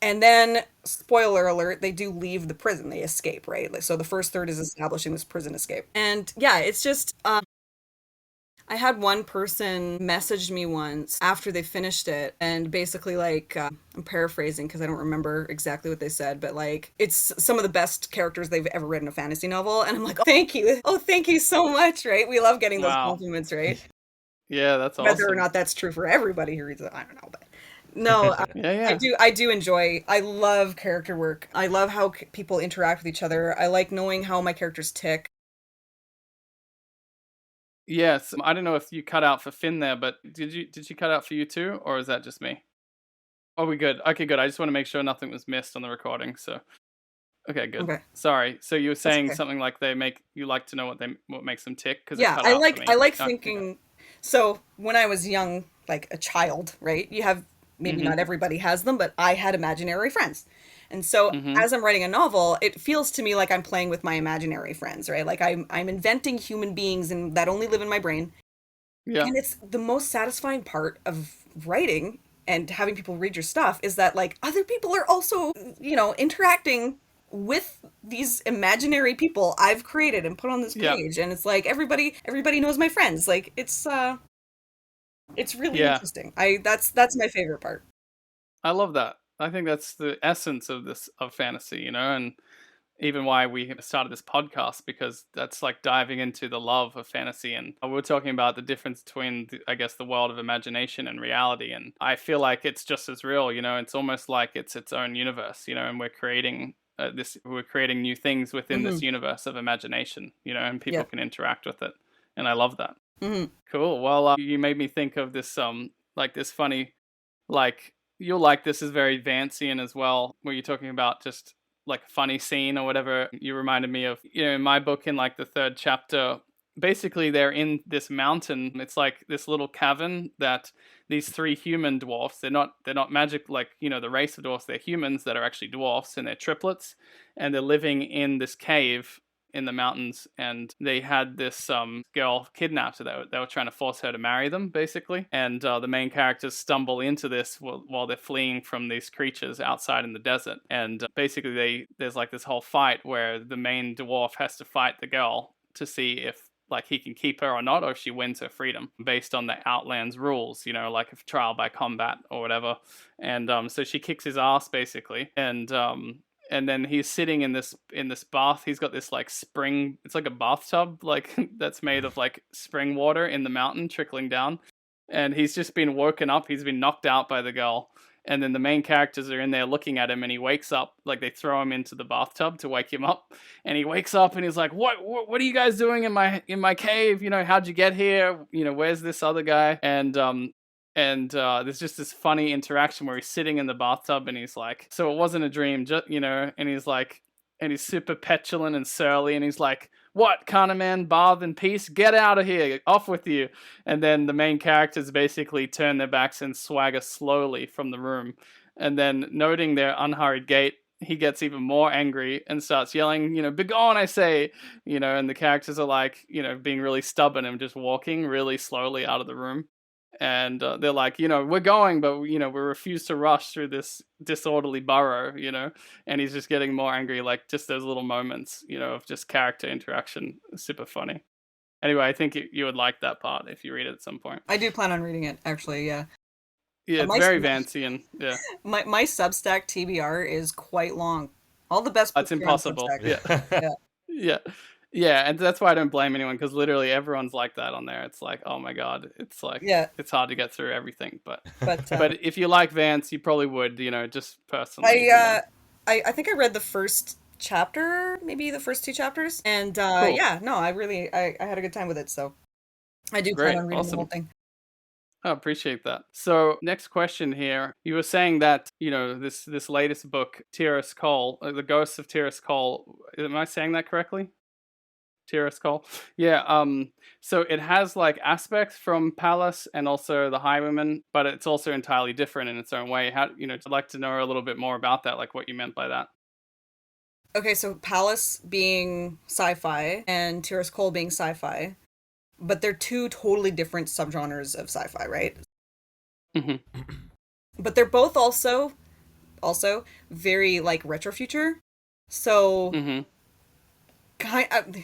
Speaker 4: And then, spoiler alert, they do leave the prison. They escape, right? Like, so the first third is establishing this prison escape. And yeah, it's just, I had one person message me once after they finished it, and basically, like, I'm paraphrasing because I don't remember exactly what they said, but like, it's some of the best characters they've ever read in a fantasy novel. And I'm like, oh, thank you. Oh, thank you so much, right? We love getting those
Speaker 3: Wow.
Speaker 4: compliments, right?
Speaker 3: Yeah, that's awesome.
Speaker 4: Whether or not that's true for everybody who reads it, I don't know, but no,
Speaker 3: Yeah.
Speaker 4: I do enjoy, I love character work. I love how people interact with each other. I like knowing how my characters tick.
Speaker 3: Yes, I don't know if you cut out for Finn there, but did she cut out for you too, or is that just me? Oh, we good. Okay, good. I just want to make sure nothing was missed on the recording. So, okay, good.
Speaker 4: Okay.
Speaker 3: Sorry. So you were saying
Speaker 4: okay.
Speaker 3: something like you like to know what makes them tick because
Speaker 4: Yeah, I like thinking. So when I was young, like a child, right? You have maybe not everybody has them, but I had imaginary friends. And so as I'm writing a novel, it feels to me like I'm playing with my imaginary friends, right? Like I'm inventing human beings and that only live in my brain.
Speaker 3: Yeah.
Speaker 4: And it's the most satisfying part of writing and having people read your stuff is that like other people are also, interacting with these imaginary people I've created and put on this page. And it's like everybody knows my friends. Like it's really interesting. That's my favorite part.
Speaker 3: I love that. I think that's the essence of fantasy, and even why we started this podcast, because that's like diving into the love of fantasy. And we're talking about the difference between, the world of imagination and reality. And I feel like it's just as real, it's almost like it's its own universe, and we're creating we're creating new things within this universe of imagination, and people can interact with it. And I love that. Cool. Well, you made me think of this, this funny, you'll like this is very Vancian as well, where you're talking about just like a funny scene or whatever. You reminded me of, in my book, in like the third chapter, basically they're in this mountain. It's like this little cavern that these three human dwarfs, they're not magic, like, the race of dwarfs, they're humans that are actually dwarfs, and they're triplets, and they're living in this cave in the mountains, and they had this girl kidnapped, so they were trying to force her to marry them, basically. And the main characters stumble into this while they're fleeing from these creatures outside in the desert. And basically there's like this whole fight where the main dwarf has to fight the girl to see if like he can keep her or not, or if she wins her freedom based on the Outlands rules, like a trial by combat or whatever. And so she kicks his ass, basically. And then he's sitting in this bath. He's got this like spring, it's like a bathtub, like that's made of like spring water in the mountain trickling down. And he's just been woken up. He's been knocked out by the girl. And then the main characters are in there looking at him, and he wakes up, like they throw him into the bathtub to wake him up. And he wakes up and he's like, what are you guys doing in my cave? How'd you get here? Where's this other guy? And there's just this funny interaction where he's sitting in the bathtub and he's like, so it wasn't a dream, and he's like, and he's super petulant and surly, and he's like, what, can't a man bathe in peace? Get out of here, off with you. And then the main characters basically turn their backs and swagger slowly from the room. And then, noting their unhurried gait, he gets even more angry and starts yelling, begone, I say, and the characters are like, being really stubborn and just walking really slowly out of the room. And they're like, we're going, but, we refuse to rush through this disorderly burrow, and he's just getting more angry, like just those little moments, of just character interaction. Super funny. Anyway, I think you would like that part if you read it at some point.
Speaker 4: I do plan on reading it, actually, yeah.
Speaker 3: Yeah, it's very Vancian, yeah.
Speaker 4: My Substack TBR is quite long. All the best books
Speaker 3: That's impossible, yeah. Yeah, and that's why I don't blame anyone, because literally everyone's like that on there. It's like, oh my god, it's like, it's hard to get through everything. But if you like Vance, you probably would, just personally.
Speaker 4: I think I read the first chapter, maybe the first two chapters, and
Speaker 3: cool.
Speaker 4: I had a good time with it. So I do plan on reading the whole thing.
Speaker 3: I appreciate that. So, next question here. You were saying that, this latest book, Tiras Cole, The Ghosts of Tiras Cole. Am I saying that correctly? Tiras Cole? Yeah, so it has like aspects from Palace and also the Highwaymen, but it's also entirely different in its own way. I'd like to know a little bit more about that, like what you meant by that.
Speaker 4: Okay, so Palace being sci-fi and Tiras Cole being sci-fi, but they're two totally different subgenres of sci-fi, right?
Speaker 3: Mm-hmm.
Speaker 4: But they're both also very like retro future. So,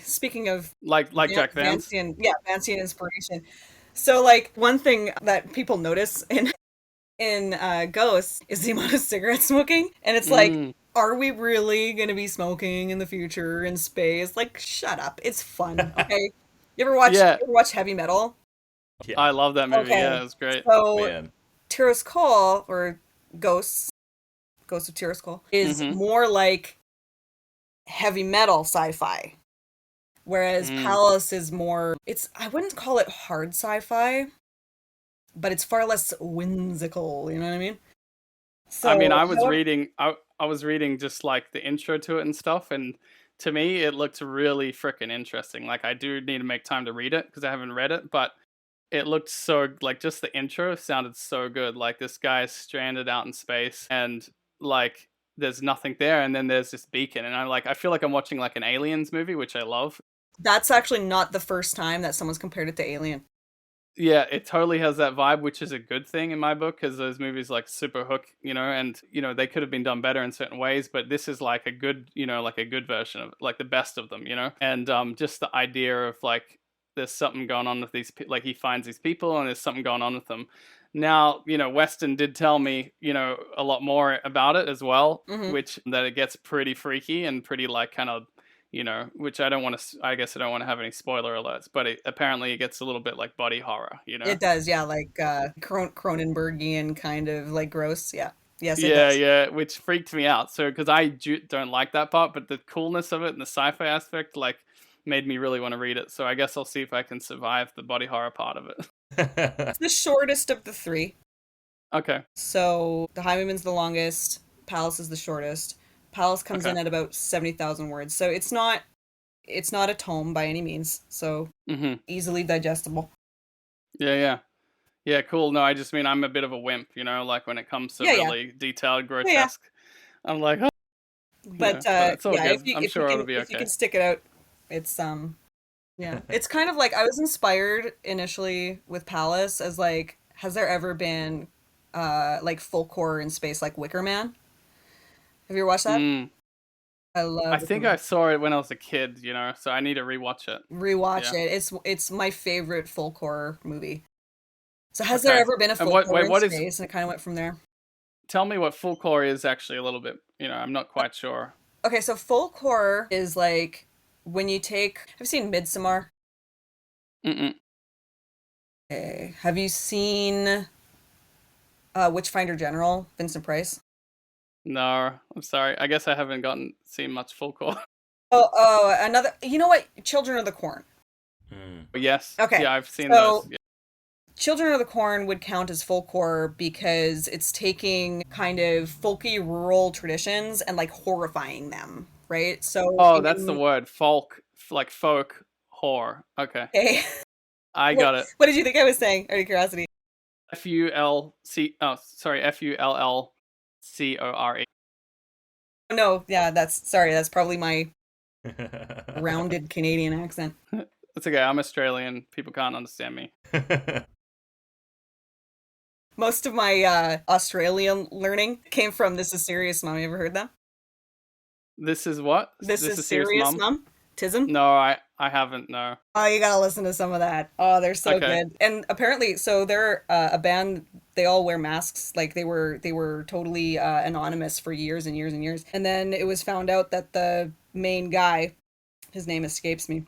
Speaker 4: speaking of
Speaker 3: like Jack Vance.
Speaker 4: Vancian inspiration. So, like one thing that people notice in Ghosts is the amount of cigarette smoking, and it's like, are we really gonna be smoking in the future in space? Like, shut up! It's fun. Okay, you ever watch Heavy Metal?
Speaker 5: Yeah.
Speaker 3: I love that movie.
Speaker 4: Okay.
Speaker 3: Yeah, it was great.
Speaker 4: So,
Speaker 5: Man.
Speaker 4: Tiras Cole, or Ghosts of Tiras Cole, is more like heavy metal sci-fi, whereas Palace is more, I wouldn't call it hard sci-fi, but it's far less whimsical, you know what I mean? So,
Speaker 3: I mean, I was reading just like the intro to it and stuff, and to me it looked really freaking interesting. Like, I do need to make time to read it because I haven't read it, but it looked so, like, just the intro sounded so good. Like, this guy's stranded out in space and like there's nothing there, and then there's this beacon, and I feel like I'm watching like an Aliens movie, which I love.
Speaker 4: That's actually not the first time that someone's compared it to Alien.
Speaker 3: Yeah, it totally has that vibe, which is a good thing in my book, because those movies like super hook, and they could have been done better in certain ways, but this is like a good, like a good version of, like, the best of them, and just the idea of like there's something going on with these, like, he finds these people and there's something going on with them. Now, Weston did tell me, a lot more about it as well, which that it gets pretty freaky and pretty like kind of, which I guess I don't want to have any spoiler alerts, but apparently it gets a little bit like body horror,
Speaker 4: It does, yeah, like Cronenbergian kind of like gross, yeah. Yes, it
Speaker 3: yeah,
Speaker 4: does.
Speaker 3: yeah, which freaked me out. So, because I don't like that part, but the coolness of it and the sci-fi aspect, like, made me really want to read it. So I guess I'll see if I can survive the body horror part of it.
Speaker 4: It's the shortest of the three.
Speaker 3: Okay.
Speaker 4: So the Highwayman's the longest, Palace is the shortest. Palace comes in at about 70,000 words. So it's not a tome by any means. So easily digestible.
Speaker 3: Yeah, cool. No, I just mean I'm a bit of a wimp, like when it comes to really detailed, grotesque. I'm like, oh.
Speaker 4: But
Speaker 3: it's all good. I'm sure it'll be okay.
Speaker 4: If you can stick it out, it's it's kind of like, I was inspired initially with Palace as like, has there ever been like folk horror in space like Wicker Man? Have you ever watched that? I
Speaker 3: think I saw it when I was a kid, so I need to rewatch it.
Speaker 4: Rewatch it. It's my favorite folk horror movie. So has there ever been a folk horror in space? And it kind of went from there.
Speaker 3: Tell me what folk horror is actually a little bit. I'm not quite sure.
Speaker 4: Okay, so folk horror is like when you take... Have you seen Midsommar?
Speaker 3: Mm-mm.
Speaker 4: Okay. Have you seen Witchfinder General, Vincent Price?
Speaker 3: No, I'm sorry. I guess I haven't seen much folk horror.
Speaker 4: Oh, another... You know what? Children of the Corn.
Speaker 3: Yes.
Speaker 4: Okay.
Speaker 3: Yeah, I've seen those. Yeah.
Speaker 4: Children of the Corn would count as folk horror because it's taking kind of folky rural traditions and like horrifying them, right? So
Speaker 3: that's the word, folk, like folk horror. Okay. I got it.
Speaker 4: What did you think I was saying? Out of curiosity.
Speaker 3: Fullcore.
Speaker 4: No, yeah, that's probably my rounded Canadian accent.
Speaker 3: That's okay. I'm Australian. People can't understand me.
Speaker 4: Most of my Australian learning came from This Is Serious Mom. You ever heard that?
Speaker 3: This is what?
Speaker 4: This is Serious Mom? Tism?
Speaker 3: No, I haven't, no.
Speaker 4: Oh, you gotta listen to some of that. Oh, they're so good. And apparently, so they're a band, they all wear masks. Like, they were totally anonymous for years and years and years. And then it was found out that the main guy, his name escapes me,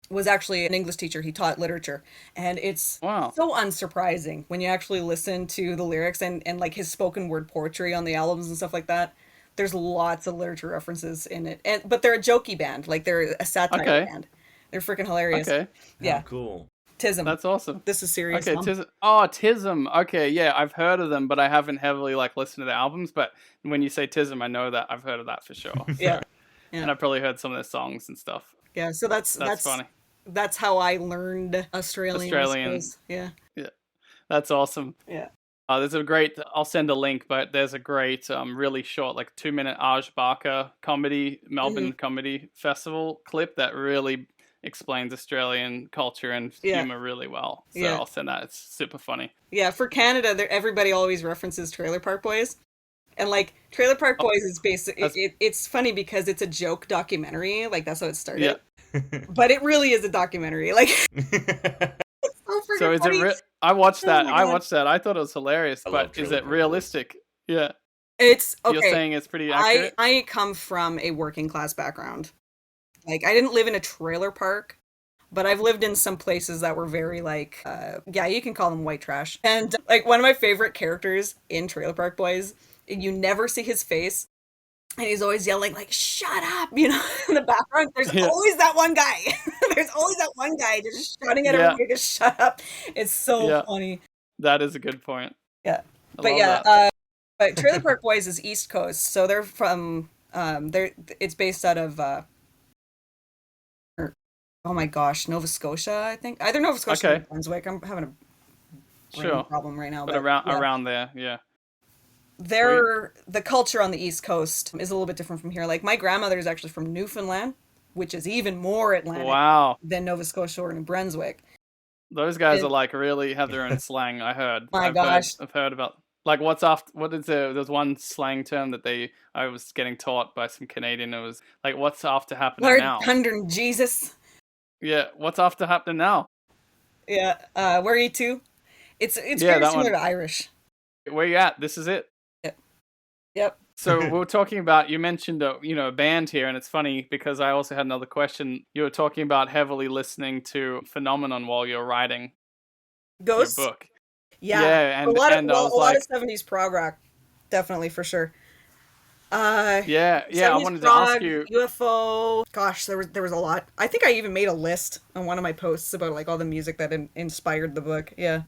Speaker 4: was actually an English teacher. He taught literature. And it's so unsurprising when you actually listen to the lyrics and like his spoken word poetry on the albums and stuff like that. There's lots of literature references in it. But they're a jokey band. Like, they're a satire band. They're freaking hilarious.
Speaker 3: Okay.
Speaker 4: Yeah.
Speaker 5: Oh, cool.
Speaker 4: Tism.
Speaker 3: That's awesome.
Speaker 4: This is serious.
Speaker 3: Okay,
Speaker 4: Mom.
Speaker 3: Tism. Oh, Tism. Okay, yeah, I've heard of them, but I haven't heavily like listened to the albums. But when you say Tism, I know that I've heard of that for sure.
Speaker 4: Yeah.
Speaker 3: And I've probably heard some of their songs and stuff.
Speaker 4: Yeah, so that's
Speaker 3: funny.
Speaker 4: That's how I learned Australian. I suppose. Yeah.
Speaker 3: Yeah, that's awesome.
Speaker 4: Yeah.
Speaker 3: There's a great, I'll send a link, but there's a great, really short, like 2-minute Aj Barker comedy, Melbourne Comedy Festival clip that really explains Australian culture and humor really well. So I'll send that. It's super funny.
Speaker 4: Yeah, for Canada, everybody always references Trailer Park Boys. And like Trailer Park Boys is basically, it's funny because it's a joke documentary. Like that's how it started. Yeah. But it really is a documentary. Like,
Speaker 3: so is
Speaker 4: funny.
Speaker 3: it? I watched that.
Speaker 4: I
Speaker 3: watched that. I thought it was hilarious. But is it realistic? Yeah.
Speaker 4: It's okay.
Speaker 3: You're saying it's pretty accurate?
Speaker 4: I come from a working class background. Like I didn't live in a trailer park, but I've lived in some places that were very like, you can call them white trash. And like one of my favorite characters in Trailer Park Boys, you never see his face. And he's always yelling like, shut up, in the background. There's always that one guy. There's always that one guy just shouting at everybody to shut up. It's so funny.
Speaker 3: That is a good point.
Speaker 4: Yeah. But Trailer Park Boys is East Coast. So they're from, it's based out of, oh my gosh, Nova Scotia, I think. Either Nova Scotia or New Brunswick. I'm having a brain problem right now.
Speaker 3: But around there, yeah.
Speaker 4: The culture on the East Coast is a little bit different from here. Like my grandmother is actually from Newfoundland, which is even more Atlantic than Nova Scotia or New Brunswick.
Speaker 3: Those guys are like really have their own slang. I heard. I've heard about like there's one slang term that I was getting taught by some Canadian. It was like, what's after happening
Speaker 4: Lord
Speaker 3: now?
Speaker 4: Thunder Jesus.
Speaker 3: Yeah, what's after happening now?
Speaker 4: Yeah, where are you to? It's very similar to Irish.
Speaker 3: Where you at? This is it.
Speaker 4: Yep.
Speaker 3: So we were talking about, you mentioned a band here, and it's funny because I also had another question. You were talking about heavily listening to Phenomenon while you're writing
Speaker 4: Ghosts?
Speaker 3: your book.
Speaker 4: Yeah, and a lot of 70s prog rock, definitely, for sure.
Speaker 3: I wanted to ask you.
Speaker 4: UFO. Gosh, there was a lot. I think I even made a list on one of my posts about like all the music that inspired the book. Yeah.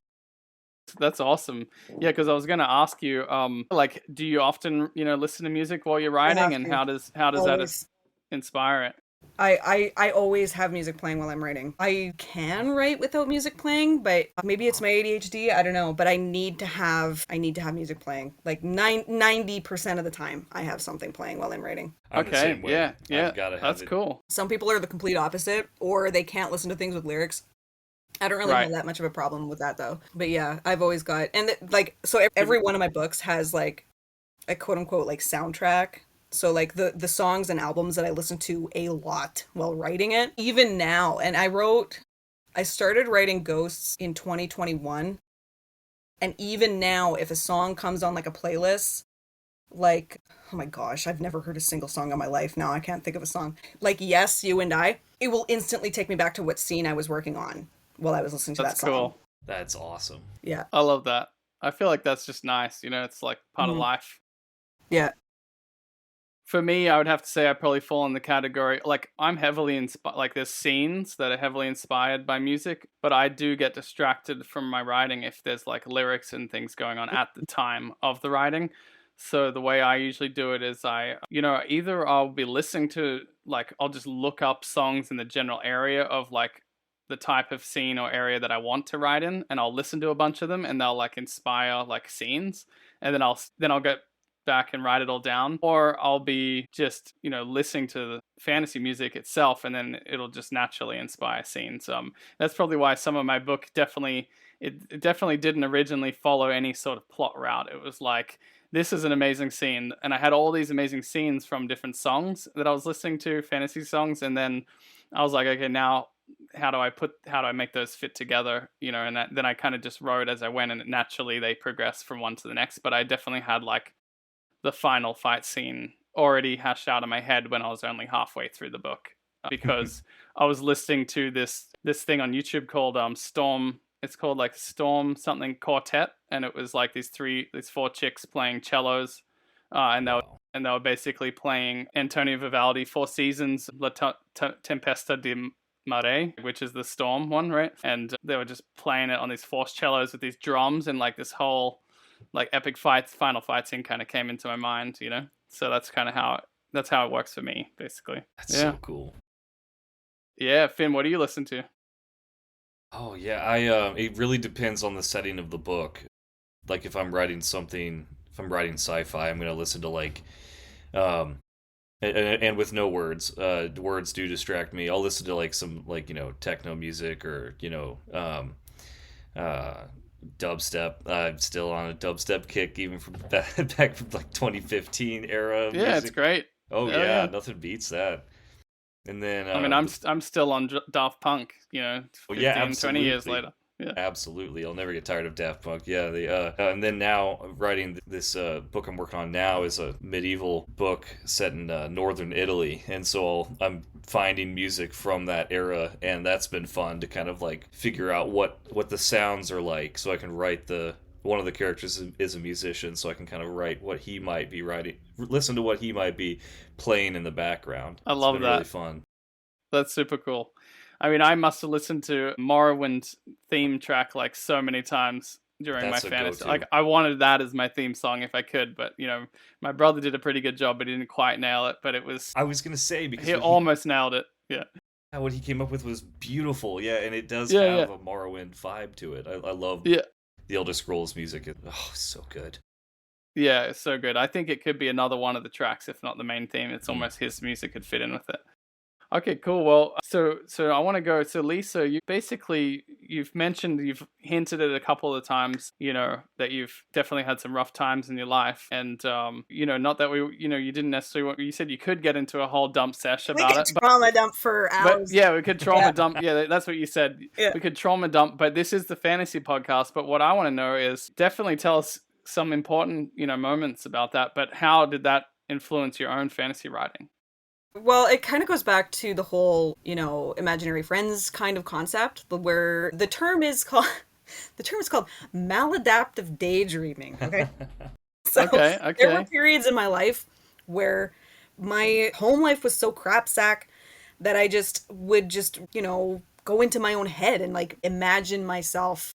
Speaker 3: That's awesome. Yeah, because I was going to ask you, like, do you often, listen to music while you're writing, and how does that inspire it?
Speaker 4: I always have music playing while I'm writing. I can write without music playing, but maybe it's my ADHD. I don't know. But I need to have music playing. Like 90% of the time, I have something playing while I'm writing.
Speaker 3: Okay. Yeah. That's cool.
Speaker 4: Some people are the complete opposite, or they can't listen to things with lyrics. I don't really have that much of a problem with that though. But yeah, I've always got, and so every one of my books has like a quote unquote like soundtrack. So like the songs and albums that I listen to a lot while writing it, even now. And I started writing Ghosts in 2021. And even now, if a song comes on like a playlist, like, oh my gosh, I've never heard a single song in my life. Now I can't think of a song. Like Yes, You and I, it will instantly take me back to what scene I was working on while I was listening to that song.
Speaker 3: Cool.
Speaker 5: That's awesome.
Speaker 4: Yeah.
Speaker 3: I love that. I feel like that's just nice. It's like part of life.
Speaker 4: Yeah.
Speaker 3: For me, I would have to say I probably fall in the category, like I'm heavily inspired, like there's scenes that are heavily inspired by music, but I do get distracted from my writing if there's like lyrics and things going on at the time of the writing. So the way I usually do it is either I'll be listening to, like, I'll just look up songs in the general area of like the type of scene or area that I want to write in, and I'll listen to a bunch of them and they'll like inspire like scenes, and then I'll get back and write it all down, or I'll be just listening to the fantasy music itself, and then it'll just naturally inspire scenes. That's probably why some of my book definitely didn't originally follow any sort of plot route. It was like, this is an amazing scene, and I had all these amazing scenes from different songs that I was listening to, fantasy songs, and then I was like, okay, now how do I make those fit together, and then I kind of just wrote as I went, and naturally they progress from one to the next. But I definitely had like the final fight scene already hashed out in my head when I was only halfway through the book, because I was listening to this thing on YouTube called Storm. It's called like Storm something Quartet, and it was like these 4 chicks playing cellos, and they were basically playing Antonio Vivaldi, Four Seasons, La Tempesta di Mare, which is the Storm one, right? And they were just playing it on these forced cellos with these drums, and like this whole like epic final fight scene kind of came into my mind, you know? So that's kind of how it works for me, basically.
Speaker 5: That's so cool.
Speaker 3: Yeah, Finn, what do you listen to?
Speaker 5: Oh yeah, I it really depends on the setting of the book. Like if I'm writing sci-fi, I'm gonna listen to like, and with no words, words do distract me. I'll listen to like some like techno music or dubstep. I'm still on a dubstep kick even from back from like 2015 era.
Speaker 3: Yeah,
Speaker 5: music.
Speaker 3: It's great.
Speaker 5: Oh yeah, nothing beats that. And then
Speaker 3: I mean, I'm still on Daft Punk, 15, 20 years later. Yeah,
Speaker 5: absolutely. I'll never get tired of Daft Punk. Yeah, and then now writing this book I'm working on now is a medieval book set in northern Italy, and so I'm finding music from that era, and that's been fun to kind of like figure out what the sounds are like, so I can write one of the characters is a musician, so I can kind of write what he might be writing, listen to what he might be playing in the background.
Speaker 3: I love that.
Speaker 5: Really fun.
Speaker 3: That's super cool. I mean, I must have listened to Morrowind's theme track like so many times during my fantasy.
Speaker 5: Go-to.
Speaker 3: Like I wanted that as my theme song if I could, but my brother did a pretty good job, but he didn't quite nail it. But it was.
Speaker 5: I was gonna say because
Speaker 3: he almost nailed it. Yeah.
Speaker 5: What he came up with was beautiful. Yeah, and it does have a Morrowind vibe to it. I love. the Elder Scrolls music. So good.
Speaker 3: Yeah, it's so good. I think it could be another one of the tracks, if not the main theme. It's almost his music could fit in with it. Okay, cool. Well, so I want to go. So Lisa, you've mentioned, you've hinted at a couple of times, that you've definitely had some rough times in your life, and not that you didn't necessarily. You said you could get into a whole dump sesh about it.
Speaker 4: We could trauma dump for hours.
Speaker 3: But yeah, we could trauma dump. Yeah, that's what you said.
Speaker 4: Yeah.
Speaker 3: We could trauma dump. But this is the fantasy podcast. But what I want to know is definitely tell us some important moments about that. But how did that influence your own fantasy writing?
Speaker 4: Well, it kind of goes back to the whole, imaginary friends kind of concept, where the term is called maladaptive daydreaming. Okay. So
Speaker 3: okay.
Speaker 4: There were periods in my life where my home life was so crapsack that I would go into my own head and like imagine myself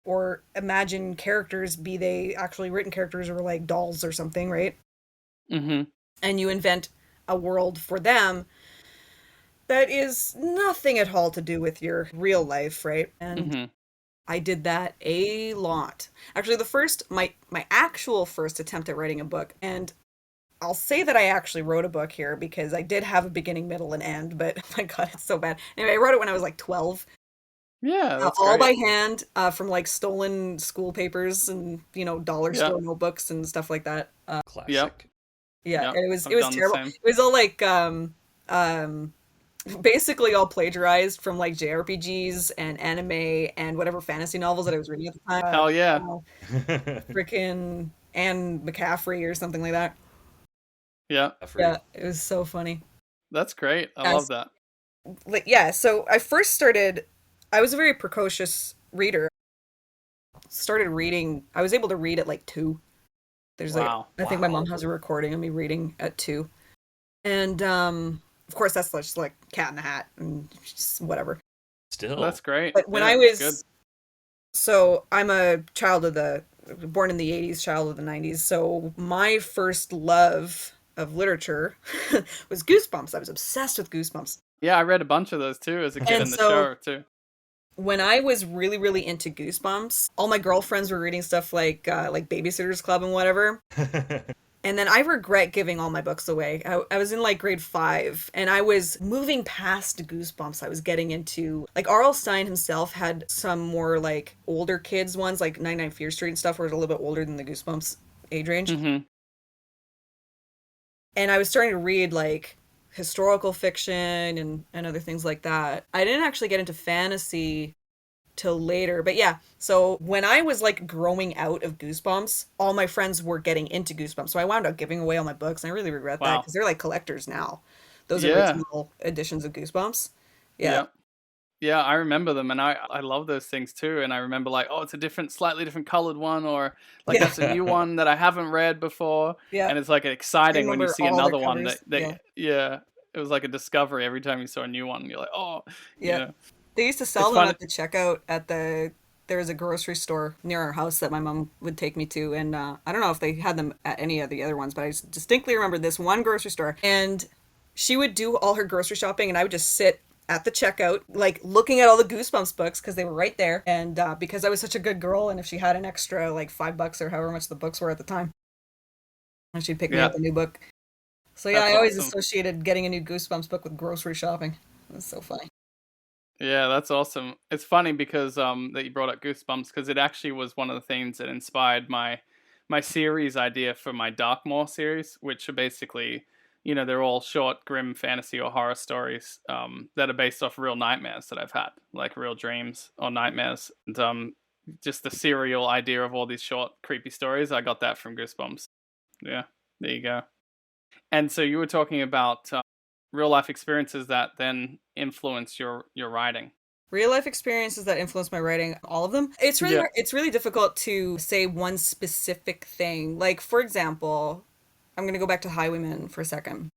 Speaker 4: or imagine characters, be they actually written characters or like dolls or something, right?
Speaker 3: Mm-hmm.
Speaker 4: And you invent a world for them that is nothing at all to do with your real life, right? And I did that a lot. Actually, my actual first attempt at writing a book, and I'll say that I actually wrote a book here because I did have a beginning, middle, and end, but oh my god, it's so bad. Anyway, I wrote it when I was like 12.
Speaker 3: Yeah, that's
Speaker 4: all
Speaker 3: great.
Speaker 4: by hand, from like stolen school papers and dollar store notebooks and stuff like that.
Speaker 5: Classic.
Speaker 3: Yep.
Speaker 4: Yeah,
Speaker 3: Yep.
Speaker 4: it was
Speaker 3: I've done
Speaker 4: terrible.
Speaker 3: the same.
Speaker 4: It was all like basically all plagiarized from like JRPGs and anime and whatever fantasy novels that I was reading at the time.
Speaker 3: Hell yeah.
Speaker 4: Frickin' Anne McCaffrey or something like that.
Speaker 3: Yeah.
Speaker 4: Yeah, it was so funny.
Speaker 3: That's great. I love that.
Speaker 4: So I was a very precocious reader. I was able to read at like 2. There's I think my mom has a recording of me reading at 2. And of course that's just like Cat in the Hat and just whatever.
Speaker 5: Still.
Speaker 3: That's great.
Speaker 4: But when I was so I'm a child born in the 80s, child of the 90s. So my first love of literature was Goosebumps. I was obsessed with Goosebumps.
Speaker 3: Yeah, I read a bunch of those too as a kid in the show too.
Speaker 4: When I was really, really into Goosebumps, all my girlfriends were reading stuff like Babysitter's Club and whatever. And then I regret giving all my books away. I was in like grade 5 and I was moving past Goosebumps. I was getting into like R.L. Stine himself had some more like older kids ones, like 99 Fear Street and stuff, where it was a little bit older than the Goosebumps age range.
Speaker 3: Mm-hmm.
Speaker 4: And I was starting to read like historical fiction and other things like that. I didn't actually get into fantasy till later, but yeah. So when I was like growing out of Goosebumps, all my friends were getting into Goosebumps. So I wound up giving away all my books, and I really regret that because they're like collectors now. Those original editions of Goosebumps. Yeah.
Speaker 3: Yeah, I remember them, and I love those things too. And I remember like, oh, it's a slightly different colored one, or like that's a new one that I haven't read before.
Speaker 4: Yeah.
Speaker 3: And it's like exciting when you see another one that it was like a discovery every time you saw a new one. You're like, oh, you
Speaker 4: Yeah.
Speaker 3: know.
Speaker 4: They used to sell
Speaker 3: It's
Speaker 4: them
Speaker 3: fun.
Speaker 4: at the checkout at there was a grocery store near our house that my mom would take me to, and I don't know if they had them at any of the other ones, but I distinctly remember this one grocery store, and she would do all her grocery shopping, and I would just sit at the checkout, like looking at all the Goosebumps books because they were right there, and because I was such a good girl, and if she had an extra like $5 or however much the books were at the time, and she'd pick me up
Speaker 3: Yeah,
Speaker 4: a new book. So yeah,
Speaker 3: that's
Speaker 4: I always
Speaker 3: awesome.
Speaker 4: associated getting a new Goosebumps book with grocery shopping. That's so funny.
Speaker 3: Yeah, that's awesome. It's funny because that you brought up Goosebumps because it actually was one of the things that inspired my series idea for my Darkmoor series, which are basically, they're all short, grim fantasy or horror stories that are based off real nightmares that I've had, like real dreams or nightmares. And just the serial idea of all these short, creepy stories, I got that from Goosebumps. Yeah, there you go. And so you were talking about real life experiences that then influence your writing.
Speaker 4: Real life experiences that influence my writing, all of them. It's really
Speaker 3: Yeah.
Speaker 4: hard, it's really difficult to say one specific thing. Like for example, I'm going to go back to Highwaymen for a second.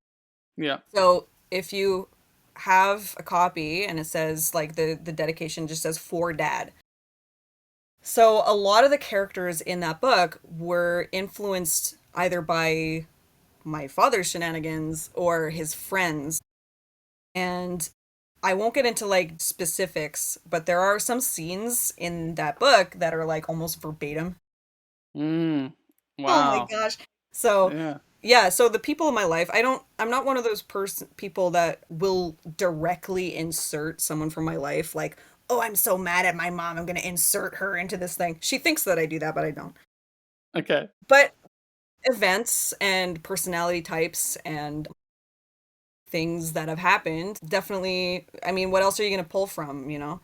Speaker 3: Yeah.
Speaker 4: So, if you have a copy and it says like the dedication just says for dad. So, a lot of the characters in that book were influenced either by my father's shenanigans or his friends. And I won't get into like specifics, but there are some scenes in that book that are like almost verbatim.
Speaker 3: Mm.
Speaker 4: Oh my
Speaker 3: Wow.
Speaker 4: gosh. So,
Speaker 3: Yeah.
Speaker 4: yeah, so the people in my life, I'm not one of those people that will directly insert someone from my life like, "Oh, I'm so mad at my mom, I'm going to insert her into this thing." She thinks that I do that, but I don't.
Speaker 3: Okay.
Speaker 4: But events and personality types and things that have happened, definitely, I mean, what else are you going to pull from, you know?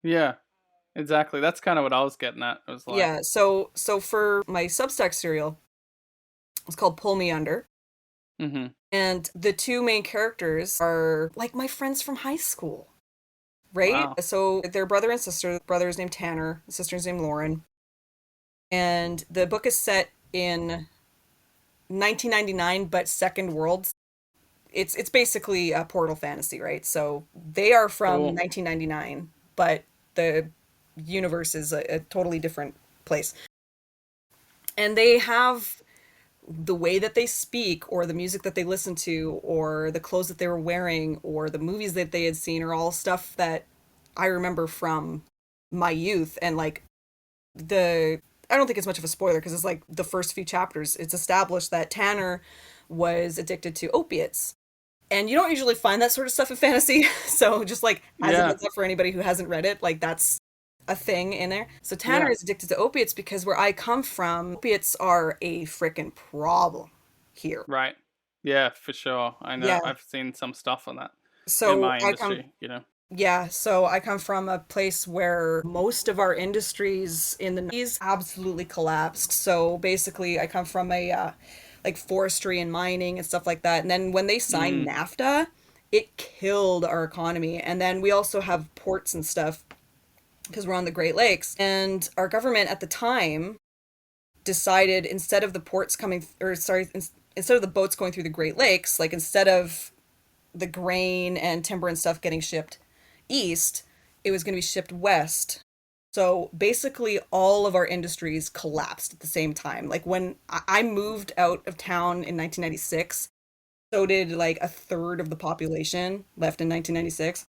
Speaker 3: Yeah. Exactly. That's kind of what I was getting at. It was like,
Speaker 4: Yeah, so for my Substack serial, it's called Pull Me Under.
Speaker 3: mm-hmm.
Speaker 4: And the two main characters are like my friends from high school, right?
Speaker 3: Wow.
Speaker 4: So they're brother and sister. The brother is named Tanner, the sister's named Lauren. And the book is set in 1999, but Second World. It's basically a portal fantasy, right? So they are from
Speaker 3: Cool.
Speaker 4: 1999, but the universe is a totally different place. And they have the way that they speak or the music that they listen to or the clothes that they were wearing or the movies that they had seen are all stuff that I remember from my youth. And like I don't think it's much of a spoiler because it's like the first few chapters, it's established that Tanner was addicted to opiates. And you don't usually find that sort of stuff in fantasy. So just like as a
Speaker 3: Yeah.
Speaker 4: heads up for anybody who hasn't read it, like that's a thing in there. So Tanner
Speaker 3: Yeah.
Speaker 4: is addicted to opiates because where I come from, opiates are a freaking problem here.
Speaker 3: Right. Yeah, for sure. I know.
Speaker 4: Yeah.
Speaker 3: I've seen some stuff on that in
Speaker 4: So
Speaker 3: my
Speaker 4: I come
Speaker 3: industry.
Speaker 4: Yeah, so I come from a place where most of our industries in the 90s absolutely collapsed. So basically, I come from a like forestry and mining and stuff like that. And then when they signed
Speaker 3: Mm.
Speaker 4: NAFTA, it killed our economy. And then we also have ports and stuff because we're on the Great Lakes. And our government at the time decided instead of the ports coming, or sorry, instead of the boats going through the Great Lakes, like instead of the grain and timber and stuff getting shipped east, it was going to be shipped west. So basically, all of our industries collapsed at the same time. Like when I moved out of town in 1996, so did like a third of the population left in 1996.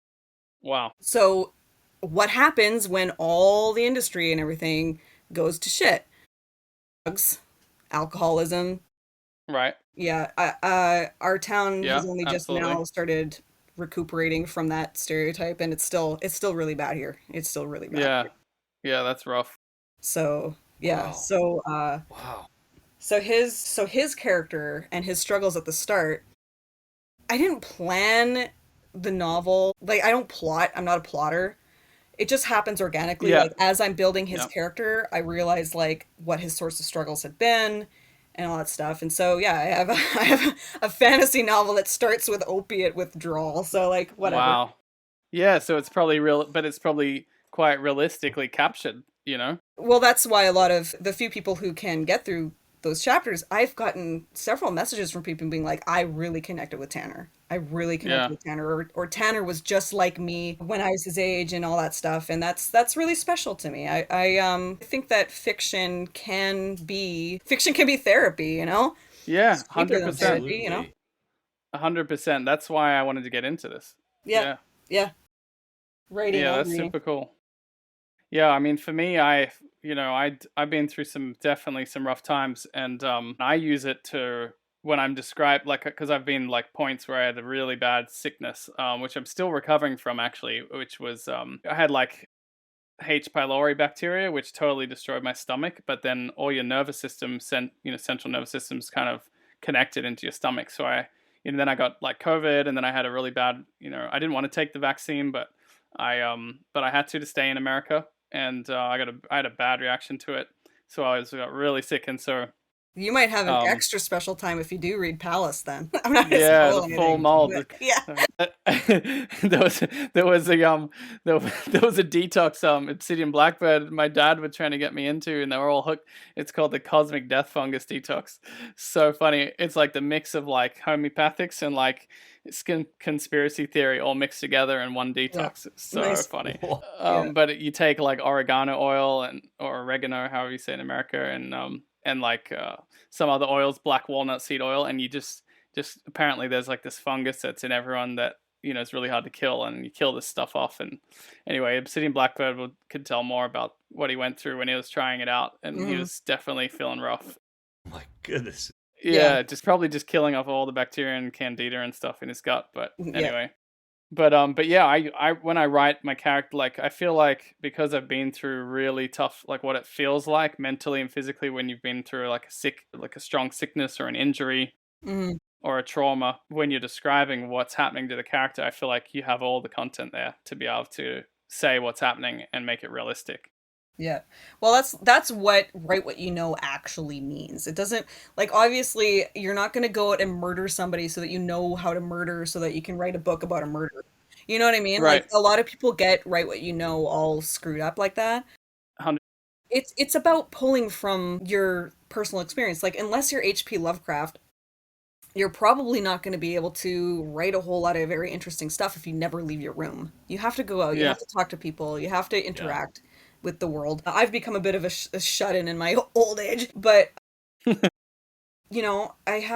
Speaker 3: Wow.
Speaker 4: So what happens when all the industry and everything goes to shit? Drugs, alcoholism.
Speaker 3: Right.
Speaker 4: Yeah, our town
Speaker 3: Yeah,
Speaker 4: has only just
Speaker 3: absolutely.
Speaker 4: now started recuperating from that stereotype, and it's still really bad here. It's still really bad
Speaker 3: Yeah.
Speaker 4: here.
Speaker 3: Yeah, that's rough.
Speaker 4: So yeah,
Speaker 5: Wow. Wow.
Speaker 4: so his character and his struggles at the start. I didn't plan the novel. Like I don't plot. I'm not a plotter. It just happens organically.
Speaker 3: Yeah.
Speaker 4: Like as I'm building his
Speaker 3: Yeah.
Speaker 4: character, I realize like what his source of struggles had been and all that stuff. And so yeah, I have a fantasy novel that starts with opiate withdrawal. So like whatever.
Speaker 3: Wow. Yeah, so it's probably real, but it's probably quite realistically captured.
Speaker 4: Well, that's why a lot of the few people who can get through those chapters, I've gotten several messages from people being like, I really connected with Tanner. I really connected with Tanner, or Tanner was just like me when I was his age and all that stuff. And that's really special to me. I think that fiction can be therapy, you know?
Speaker 3: Yeah,
Speaker 4: It's deeper than
Speaker 3: 100%.
Speaker 4: therapy, you know?
Speaker 3: 100%. That's why I wanted to get into this.
Speaker 4: Yeah. Yeah. Writing.
Speaker 3: Yeah,
Speaker 4: and
Speaker 3: that's
Speaker 4: reading.
Speaker 3: super cool. Yeah, I mean, for me, I've been through definitely some rough times, and I use it to when I'm described, like, because I've been like points where I had a really bad sickness, which I'm still recovering from actually, which was I had like H. pylori bacteria, which totally destroyed my stomach, but then all your nervous system central nervous system's kind of connected into your stomach. So then I got like COVID, and then I had a really bad, I didn't want to take the vaccine, but I had to stay in America, and I had a bad reaction to it, so I got really sick, and so
Speaker 4: You might have an extra special time if you do read Palace then. I'm not gonna
Speaker 3: yeah,
Speaker 4: spoil
Speaker 3: the
Speaker 4: anything,
Speaker 3: full mold.
Speaker 4: but yeah.
Speaker 3: there was a detox Obsidian Blackbird my dad was trying to get me into, and they were all hooked. It's called the Cosmic Death Fungus Detox. So funny. It's like the mix of like homeopathics and like conspiracy theory all mixed together in one detox. It's so
Speaker 4: Nice.
Speaker 3: funny.
Speaker 4: Yeah.
Speaker 3: But you take like oregano oil or oregano, however you say it in America, and like some other oils, black walnut seed oil, and you just apparently there's like this fungus that's in everyone that is really hard to kill, and you kill this stuff off. And anyway, Obsidian Blackbird could tell more about what he went through when he was trying it out, and he was definitely feeling rough.
Speaker 5: Oh my goodness.
Speaker 3: Yeah, probably just killing off all the bacteria and candida and stuff in his gut. But anyway, but yeah, I when I write my character, like I feel like because I've been through really tough, like what it feels like mentally and physically when you've been through like a strong sickness or an injury or a trauma, when you're describing what's happening to the character, I feel like you have all the content there to be able to say what's happening and make it realistic.
Speaker 4: Yeah. Well, that's what write what you know actually means. It doesn't, like, obviously you're not going to go out and murder somebody so that you know how to murder so that you can write a book about a murder. You know what I mean?
Speaker 3: Right.
Speaker 4: Like a lot of people get write what you know all screwed up like that.
Speaker 3: 100%.
Speaker 4: It's about pulling from your personal experience. Like unless you're H.P. Lovecraft, you're probably not going to be able to write a whole lot of very interesting stuff if you never leave your room. You have to go out, you have to talk to people, you have to interact with the world. I've become a bit of a shut-in in my old age, but I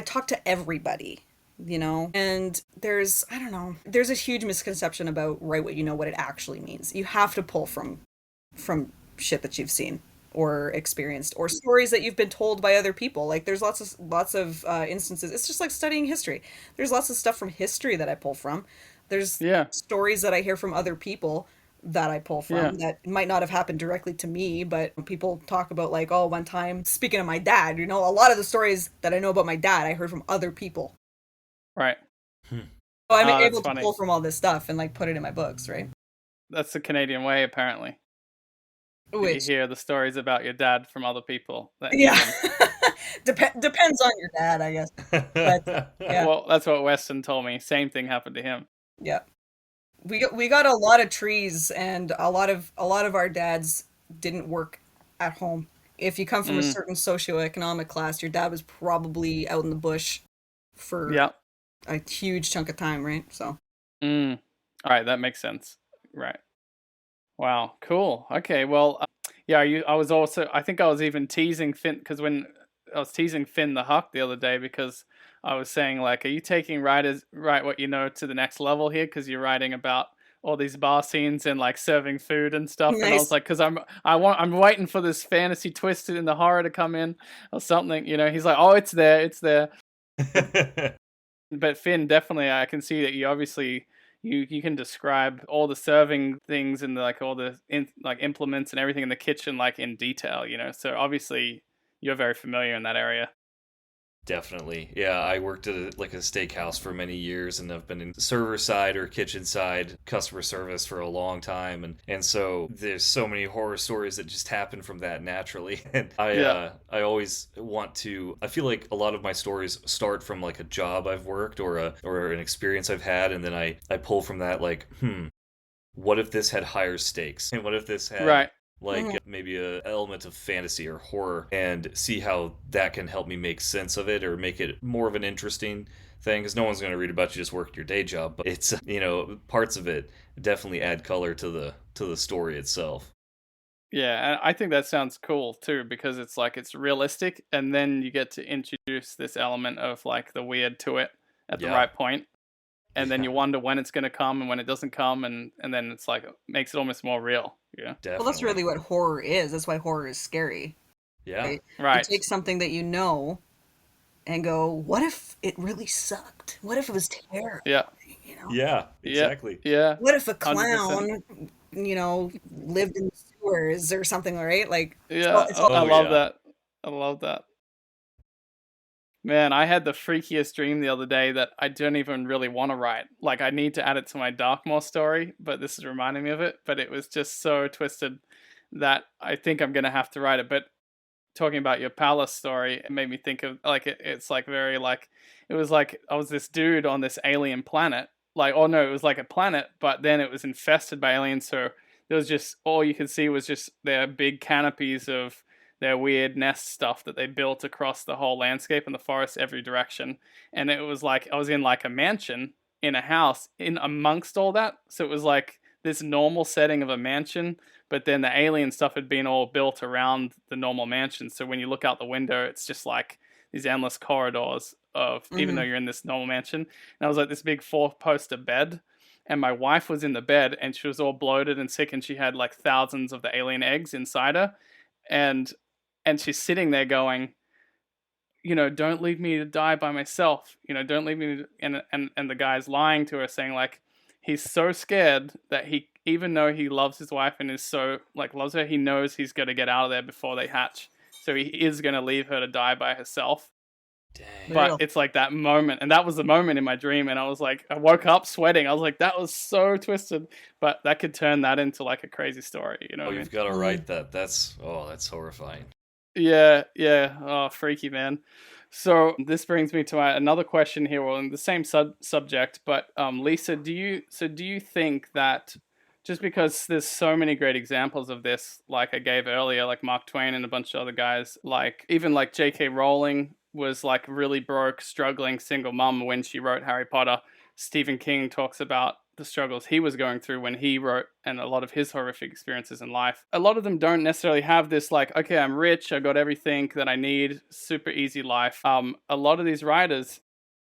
Speaker 4: talk to everybody, and there's a huge misconception about write what you know, what it actually means. You have to pull from shit that you've seen or experienced or stories that you've been told by other people. Like there's lots of instances. It's just like studying history. There's lots of stuff from history that I pull from. There's stories that I hear from other people that I pull from that might not have happened directly to me, but people talk about like, oh, one time, speaking of my dad, a lot of the stories that I know about my dad, I heard from other people.
Speaker 3: Right.
Speaker 4: So I'm able to
Speaker 3: funny.
Speaker 4: pull from all this stuff and like put it in my books, right?
Speaker 3: That's the Canadian way, apparently.
Speaker 4: Which,
Speaker 3: you hear the stories about your dad from other people.
Speaker 4: Depends on your dad, I guess. But, yeah.
Speaker 3: Well, that's what Weston told me. Same thing happened to him.
Speaker 4: Yeah. We got a lot of trees, and a lot of our dads didn't work at home. If you come from a certain socioeconomic class, your dad was probably out in the bush for a huge chunk of time, right? So.
Speaker 3: All right, that makes sense. Right. Wow, cool. Okay, well, I think I was even teasing Finn, because when I was teasing Finn the Huck the other day, because I was saying like, are you taking write what you know to the next level here? Because you're writing about all these bar scenes and like serving food and stuff. Nice. And I was like, because I'm waiting for this fantasy twist in the horror to come in or something. He's like, oh, it's there. But Finn, definitely, I can see that you obviously. You can describe all the serving things and like all the implements and everything in the kitchen like in detail, So obviously you're very familiar in that area.
Speaker 5: Definitely. Yeah, I worked at a steakhouse for many years, and I've been in server side or kitchen side customer service for a long time, and so there's so many horror stories that just happen from that naturally. And I always want to. I feel like a lot of my stories start from like a job I've worked or an experience I've had, and then I pull from that like, what if this had higher stakes, and what if this had like maybe a element of fantasy or horror, and see how that can help me make sense of it or make it more of an interesting thing, because no one's going to read about you just working your day job, but it's, parts of it definitely add color to the story itself.
Speaker 3: Yeah, and I think that sounds cool too, because it's like it's realistic, and then you get to introduce this element of like the weird to it at the right point, and then you wonder when it's going to come and when it doesn't come, and then it's like makes it almost more real. Yeah,
Speaker 5: Definitely.
Speaker 4: Well, that's really what horror is. That's why horror is scary.
Speaker 5: Yeah.
Speaker 3: Right.
Speaker 4: You take something that you know and go, what if it really sucked? What if it was terrible?
Speaker 3: Yeah.
Speaker 4: You know?
Speaker 5: Yeah, exactly.
Speaker 3: Yeah.
Speaker 4: What if a
Speaker 3: 100%.
Speaker 4: clown, lived in the sewers or something, right? Like,
Speaker 3: Yeah, I love that. I love that. Man, I had the freakiest dream the other day that I don't even really want to write. Like, I need to add it to my Darkmoor story, but this is reminding me of it. But it was just so twisted that I think I'm going to have to write it. But talking about your palace story, it made me think of, like, it's like very, like, it was like I was this dude on this alien planet. Like, oh no, it was like a planet, but then it was infested by aliens. So there was just, all you could see was just their big canopies of their weird nest stuff that they built across the whole landscape and the forest every direction. And it was like I was in like a mansion in a house in amongst all that. So it was like this normal setting of a mansion, but then the alien stuff had been all built around the normal mansion. So when you look out the window, it's just like these endless corridors of, even though you're in this normal mansion. And I was like this big 4-poster bed, and my wife was in the bed and she was all bloated and sick, and she had like thousands of the alien eggs inside her. And she's sitting there going, don't leave me to die by myself. Don't leave me. And the guy's lying to her, saying like, he's so scared that he, even though he loves his wife and is so like loves her, he knows he's got to get out of there before they hatch. So he is going to leave her to die by herself.
Speaker 5: Dang.
Speaker 3: But it's like that moment, and that was the moment in my dream, and I was like, I woke up sweating. I was like, that was so twisted, but that could turn that into like a crazy story,
Speaker 5: Oh, you've got to write that. That's horrifying.
Speaker 3: Yeah. Oh, freaky, man. So this brings me to another question here, well, in the same subject, but Lisa, do you think that just because there's so many great examples of this, like I gave earlier, like Mark Twain and a bunch of other guys, like even like J.K. Rowling was like really broke, struggling single mom when she wrote Harry Potter. Stephen King talks about the struggles he was going through when he wrote, and a lot of his horrific experiences in life. A lot of them don't necessarily have this like, okay, I'm rich, I got everything that I need, super easy life. A lot of these writers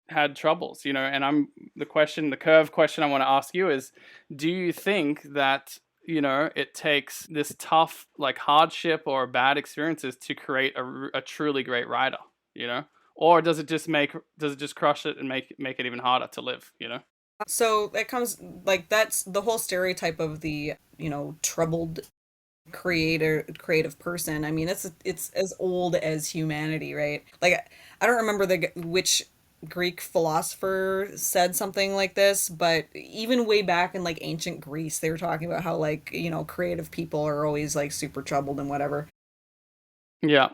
Speaker 3: had troubles, and the curve question I want to ask you is, do you think that, it takes this tough, like hardship or bad experiences to create a truly great writer, or does it just crush it and make it even harder to live,
Speaker 4: So that comes, like, that's the whole stereotype of the, troubled creative person. I mean, it's as old as humanity, right? Like, I don't remember which Greek philosopher said something like this, but even way back in like ancient Greece, they were talking about how like, creative people are always like super troubled and whatever.
Speaker 3: Yeah.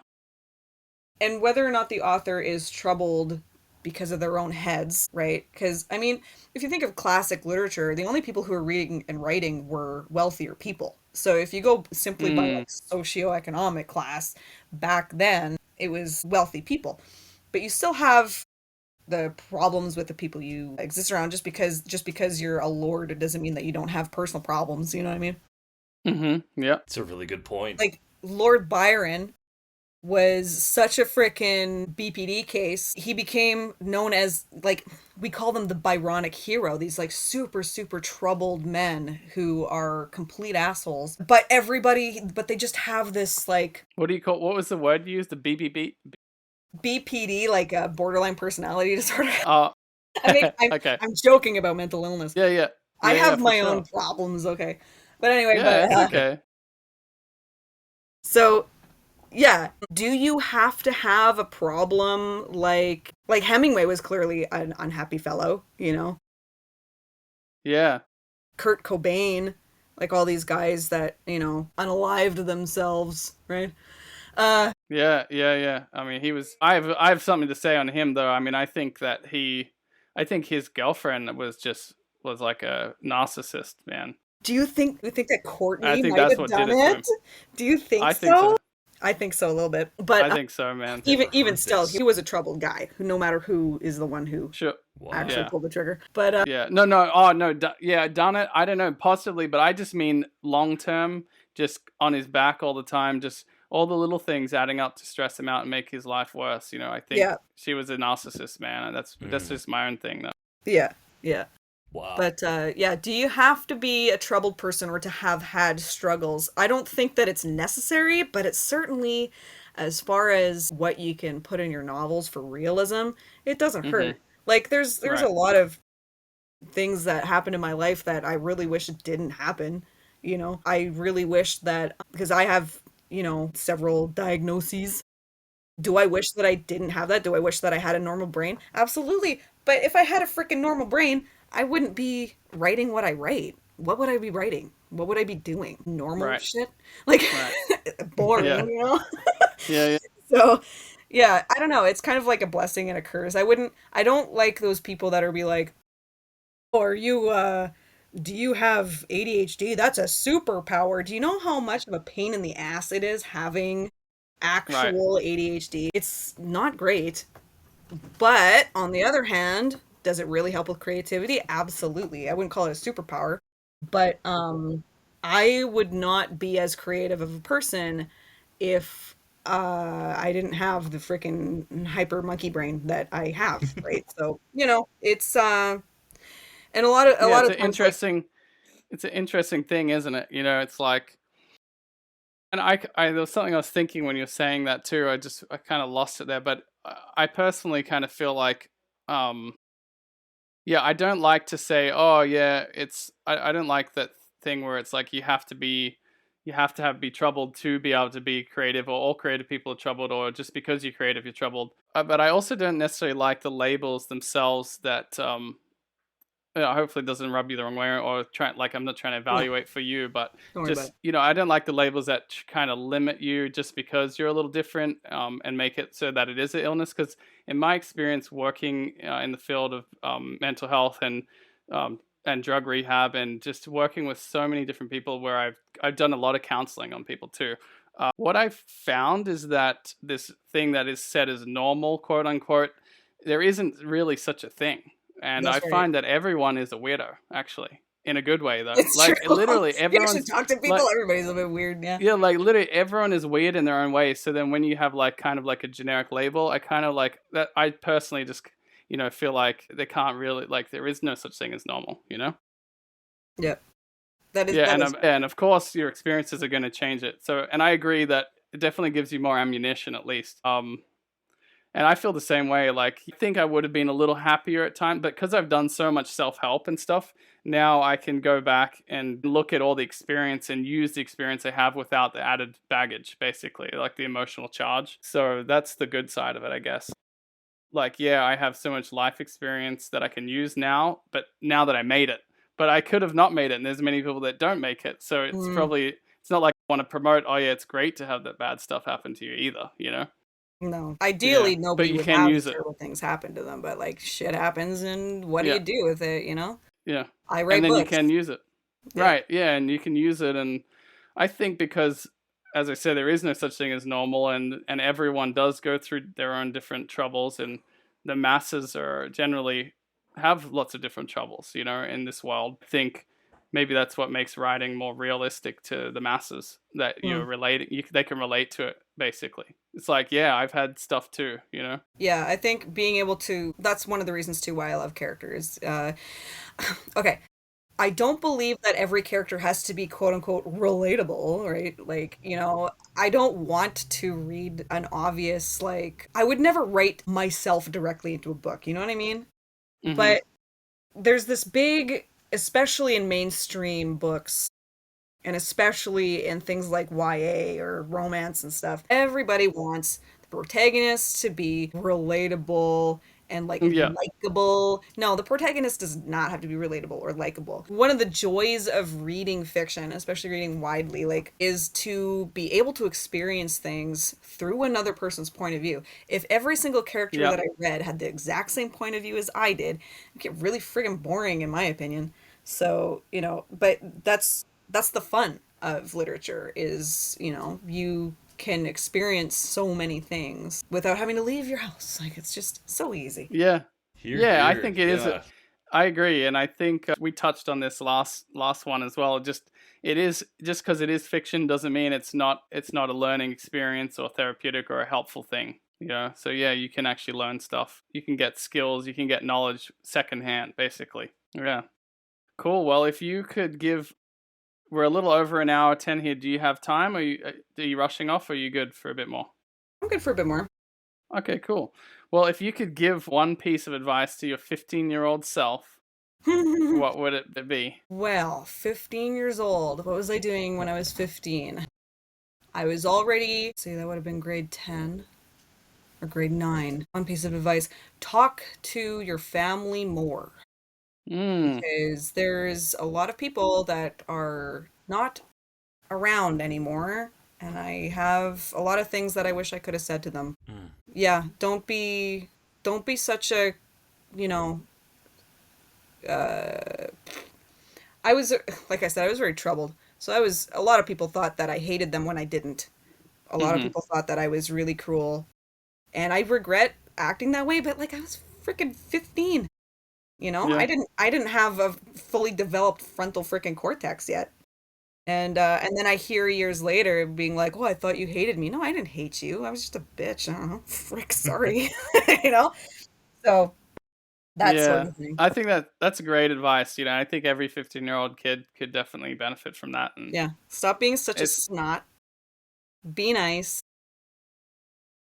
Speaker 4: And whether or not the author is troubled because of their own heads, right? Because, I mean, if you think of classic literature, the only people who were reading and writing were wealthier people. So if you go simply by like socioeconomic class, back then it was wealthy people. But you still have the problems with the people you exist around. Just because you're a lord, it doesn't mean that you don't have personal problems, you know what I mean?
Speaker 3: Mm-hmm. Yeah.
Speaker 5: It's a really good point.
Speaker 4: Like, Lord Byron was such a frickin' BPD case. He became known as, like, we call them the Byronic hero. These, like, super, super troubled men who are complete assholes. But they just have this, like...
Speaker 3: What was the word you used? The BBB?
Speaker 4: BPD, like a borderline personality disorder.
Speaker 3: Oh.
Speaker 4: Okay. I'm joking about mental illness.
Speaker 3: Yeah.
Speaker 4: I have my own problems, okay. But anyway,
Speaker 3: it's okay.
Speaker 4: So... yeah. Do you have to have a problem like Hemingway was clearly an unhappy fellow,
Speaker 3: Yeah. Kurt
Speaker 4: Cobain, like all these guys that, unalived themselves, right?
Speaker 3: Yeah. I mean, I have something to say on him though. I mean, I think his girlfriend was like a narcissist, man.
Speaker 4: Do you think that Courtney
Speaker 3: I think
Speaker 4: might
Speaker 3: that's
Speaker 4: have
Speaker 3: what did
Speaker 4: done
Speaker 3: it to
Speaker 4: it?
Speaker 3: him.
Speaker 4: Do you think
Speaker 3: I think so.
Speaker 4: so? I think so a little bit, but
Speaker 3: I think so, man.
Speaker 4: even still,
Speaker 5: this.
Speaker 4: he was a troubled guy. Who, no matter who is the one who
Speaker 3: Sure.
Speaker 4: actually
Speaker 3: Yeah.
Speaker 4: pulled the trigger. But
Speaker 3: Yeah. No. Oh, no. Yeah, done it. I don't know. Possibly, but I just mean long term, just on his back all the time, just all the little things adding up to stress him out and make his life worse. You know, I think
Speaker 4: Yeah.
Speaker 3: she was a narcissist, man. That's just my own thing, though.
Speaker 4: yeah, yeah.
Speaker 5: Wow.
Speaker 4: But yeah, do you have to be a troubled person or to have had struggles? I don't think that it's necessary, but it's certainly, as far as what you can put in your novels for realism, it doesn't hurt. Like there's
Speaker 3: Right.
Speaker 4: a lot of things that happened in my life that I really wish it didn't happen. You know, I really wish that, because I have, you know, several diagnoses. Do I wish that I didn't have that? Do I wish that I had a normal brain? Absolutely. But if I had a freaking normal brain, I wouldn't be writing what I write. What would I be writing? What would I be doing? Normal
Speaker 3: Right.
Speaker 4: shit? Like, boring,
Speaker 3: Yeah.
Speaker 4: you know?
Speaker 3: Yeah.
Speaker 4: So, yeah, I don't know. It's kind of like a blessing and a curse. I don't like those people that are be like, oh, do you have ADHD? That's a superpower. Do you know how much of a pain in the ass it is having actual ADHD? It's not great. But on the other hand, does it really help with creativity? Absolutely. I wouldn't call it a superpower, but I would not be as creative of a person if I didn't have the freaking hyper monkey brain that I have, right? So, you know, it's and a lot of
Speaker 3: It's an
Speaker 4: times,
Speaker 3: it's an interesting thing, isn't it? You know, it's like, and I there was something I was thinking when you were saying that too. I kind of lost it there, but I personally kind of feel like, yeah, I don't like to say, oh yeah, I don't like that thing where it's like you have to be troubled to be able to be creative, or all creative people are troubled, or just because you're creative you're troubled. But I also don't necessarily like the labels themselves that hopefully it doesn't rub you the wrong way, or I'm not trying to evaluate for you, but
Speaker 4: don't worry about
Speaker 3: just,
Speaker 4: it.
Speaker 3: you know, I don't like the labels that kind of limit you just because you're a little different, and make it so that it is an illness. Because in my experience working in the field of mental health and drug rehab, and just working with so many different people, where I've done a lot of counseling on people too. What I've found is that this thing that is said as normal, quote unquote, there isn't really such a thing. And
Speaker 4: That's
Speaker 3: I
Speaker 4: right.
Speaker 3: find that everyone is a weirdo, actually, in a good way, though.
Speaker 4: It's
Speaker 3: Like
Speaker 4: true.
Speaker 3: literally,
Speaker 4: You
Speaker 3: everyone's
Speaker 4: should talk to people.
Speaker 3: like,
Speaker 4: Everybody's a bit weird. Yeah.
Speaker 3: yeah, like literally everyone is weird in their own way. So then when you have like kind of like a generic label, I kind of like that. I personally just, you know, feel like they can't really, like, there is no such thing as normal, you know?
Speaker 4: Yep. That is.
Speaker 3: Yeah,
Speaker 4: that is
Speaker 3: and of course your experiences are going to change it. So, and I agree that it definitely gives you more ammunition, at least. And I feel the same way. Like, I think I would have been a little happier at times, but because I've done so much self-help and stuff, now I can go back and look at all the experience and use the experience I have without the added baggage, basically, like the emotional charge. So that's the good side of it, I guess. Like, yeah, I have so much life experience that I can use now, but now that I made it. But I could have not made it, and there's many people that don't make it. So it's probably, it's not like I want to promote, oh yeah, it's great to have that bad stuff happen to you either, you know?
Speaker 4: No. Ideally,
Speaker 3: Yeah,
Speaker 4: nobody
Speaker 3: but you
Speaker 4: would
Speaker 3: can
Speaker 4: have
Speaker 3: use it.
Speaker 4: terrible things happen to them, but like shit happens, and what do
Speaker 3: Yeah.
Speaker 4: you do with it? You know.
Speaker 3: Yeah.
Speaker 4: I write
Speaker 3: And then
Speaker 4: books.
Speaker 3: you can use it.
Speaker 4: Yeah.
Speaker 3: Right. Yeah. And you can use it. And I think because, as I said, there is no such thing as normal, and everyone does go through their own different troubles, and the masses are generally have lots of different troubles, you know, in this world. I think maybe that's what makes writing more realistic to the masses, that you're relating, they can relate to it, basically. It's like, yeah, I've had stuff too, you know?
Speaker 4: Yeah, I think being able to, that's one of the reasons too why I love characters. Okay. I don't believe that every character has to be quote unquote relatable, right? Like, you know, I don't want to read an obvious, like, I would never write myself directly into a book, you know what I mean?
Speaker 3: Mhm.
Speaker 4: But there's this big, especially in mainstream books, and especially in things like YA or romance and stuff, everybody wants the protagonist to be relatable and like
Speaker 3: Yeah.
Speaker 4: likable. No, the protagonist does not have to be relatable or likable. One of the joys of reading fiction, especially reading widely, like, is to be able to experience things through another person's point of view. If every single character
Speaker 3: Yeah.
Speaker 4: that I read had the exact same point of view as I did, it'd get really friggin' boring in my opinion. So, but that's the fun of literature is, you can experience so many things without having to leave your house. Like it's just so easy.
Speaker 3: Yeah.
Speaker 5: Here,
Speaker 3: Yeah, I
Speaker 5: here.
Speaker 3: think it is.
Speaker 5: Yeah.
Speaker 3: I agree, and I think we touched on this last one as well. It is just because it is fiction doesn't mean it's not a learning experience or therapeutic or a helpful thing. So yeah, you can actually learn stuff. You can get skills. You can get knowledge secondhand, basically. Yeah, cool. Well, if you could give, we're a little over an hour 10 here. Do you have time? Are you rushing off? Or are you good for a bit more?
Speaker 4: I'm good for a bit more.
Speaker 3: Okay, cool. Well, if you could give one piece of advice to your 15-year-old self, what would it be?
Speaker 4: Well, 15 years old. What was I doing when I was 15? I was already, see, that would have been grade 10 or grade 9. One piece of advice, talk to your family more. Because there's a lot of people that are not around anymore, and I have a lot of things that I wish I could have said to them. Yeah, don't be such a, you know, I was, like I said, I was very troubled. So a lot of people thought that I hated them when I didn't. A lot of people thought that I was really cruel. And I regret acting that way, but like I was freaking 15.
Speaker 3: Yeah.
Speaker 4: I didn't have a fully developed frontal freaking cortex yet. And then I hear years later being like, "Oh, I thought you hated me." No, I didn't hate you. I was just a bitch. I don't know. Frick, sorry. you know? So that sort
Speaker 3: Yeah,
Speaker 4: of thing.
Speaker 3: I think that's great advice. I think every 15-year-old kid could definitely benefit from that. And
Speaker 4: Yeah. Stop being such a
Speaker 3: it's
Speaker 4: snot. Be nice.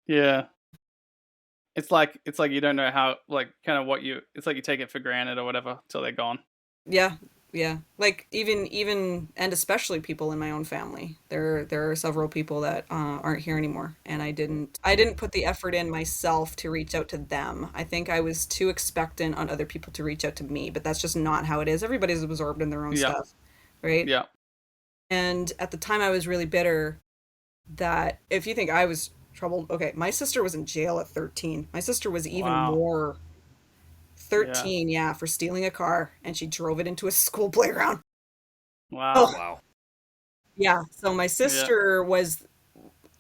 Speaker 3: yeah, it's like you don't know how, like, kind of it's like you take it for granted or whatever till they're gone.
Speaker 4: Yeah. Yeah. Like even and especially people in my own family. There are several people that aren't here anymore, and I didn't put the effort in myself to reach out to them. I think I was too expectant on other people to reach out to me, but that's just not how it is. Everybody's absorbed in their own
Speaker 3: Yeah,
Speaker 4: stuff, right?
Speaker 3: yeah,
Speaker 4: And at the time I was really bitter that if you think I was troubled, okay, my sister was in jail at 13. My sister was even
Speaker 3: wow,
Speaker 4: more
Speaker 3: yeah,
Speaker 4: 13, yeah, for stealing a car, and she drove it into a school playground.
Speaker 3: wow,
Speaker 4: Oh,
Speaker 5: Wow.
Speaker 4: yeah. So my
Speaker 3: yeah,
Speaker 4: sister was,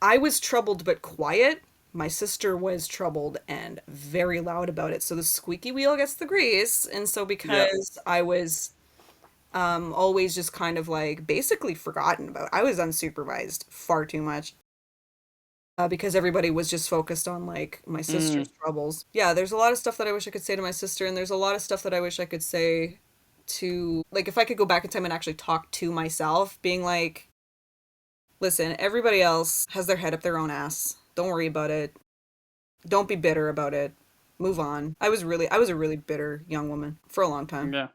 Speaker 4: I was troubled but quiet. My sister was troubled and very loud about it. So the squeaky wheel gets the grease. And so
Speaker 3: yeah,
Speaker 4: because I was always just kind of like basically forgotten about, I was unsupervised far too much. Because everybody was just focused on like my
Speaker 3: mm,
Speaker 4: sister's troubles. Yeah, there's a lot of stuff that I wish I could say to my sister, and there's a lot of stuff that I wish I could say to, like, if I could go back in time and actually talk to myself, being like, listen, everybody else has their head up their own ass. Don't worry about it. Don't be bitter about it. Move on. I was a really bitter young woman for a long time.
Speaker 3: yeah,